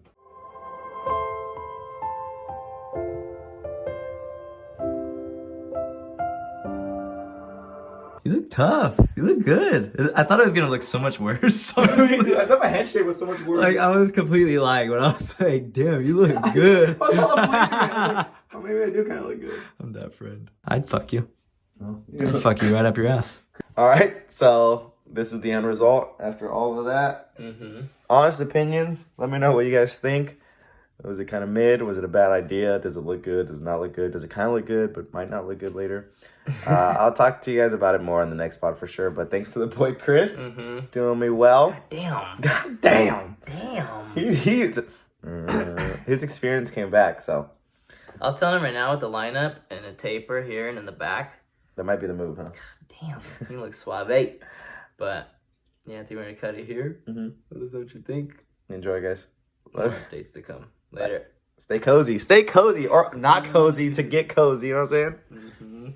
You look tough. You look good. I thought it was gonna look so much worse. Honestly. Dude, I thought my head shape was so much worse. Like I was completely lying when I was like, "Damn, you look good." I was all believing it. I was like, oh, maybe I do kind of look good. I'm that friend. I'd fuck you. Oh, I'd fuck you right up your ass. All right, so this is the end result after all of that. Mm-hmm. Honest opinions. Let me know what you guys think. Was it kind of mid? Was it a bad idea? Does it look good? Does it not look good? Does it kind of look good, but might not look good later? I'll talk to you guys about it more in the next pod for sure. But thanks to the boy Chris, doing me well. Damn. God damn. Damn. His experience came back, so I was telling him right now with the lineup and a taper here and in the back. that might be the move, huh? Damn, you look suave. But yeah, I think we're gonna cut it here. What is that what you think? Enjoy, guys. More updates to come later. Stay cozy, or not cozy to get cozy. You know what I'm saying? Mm-hmm.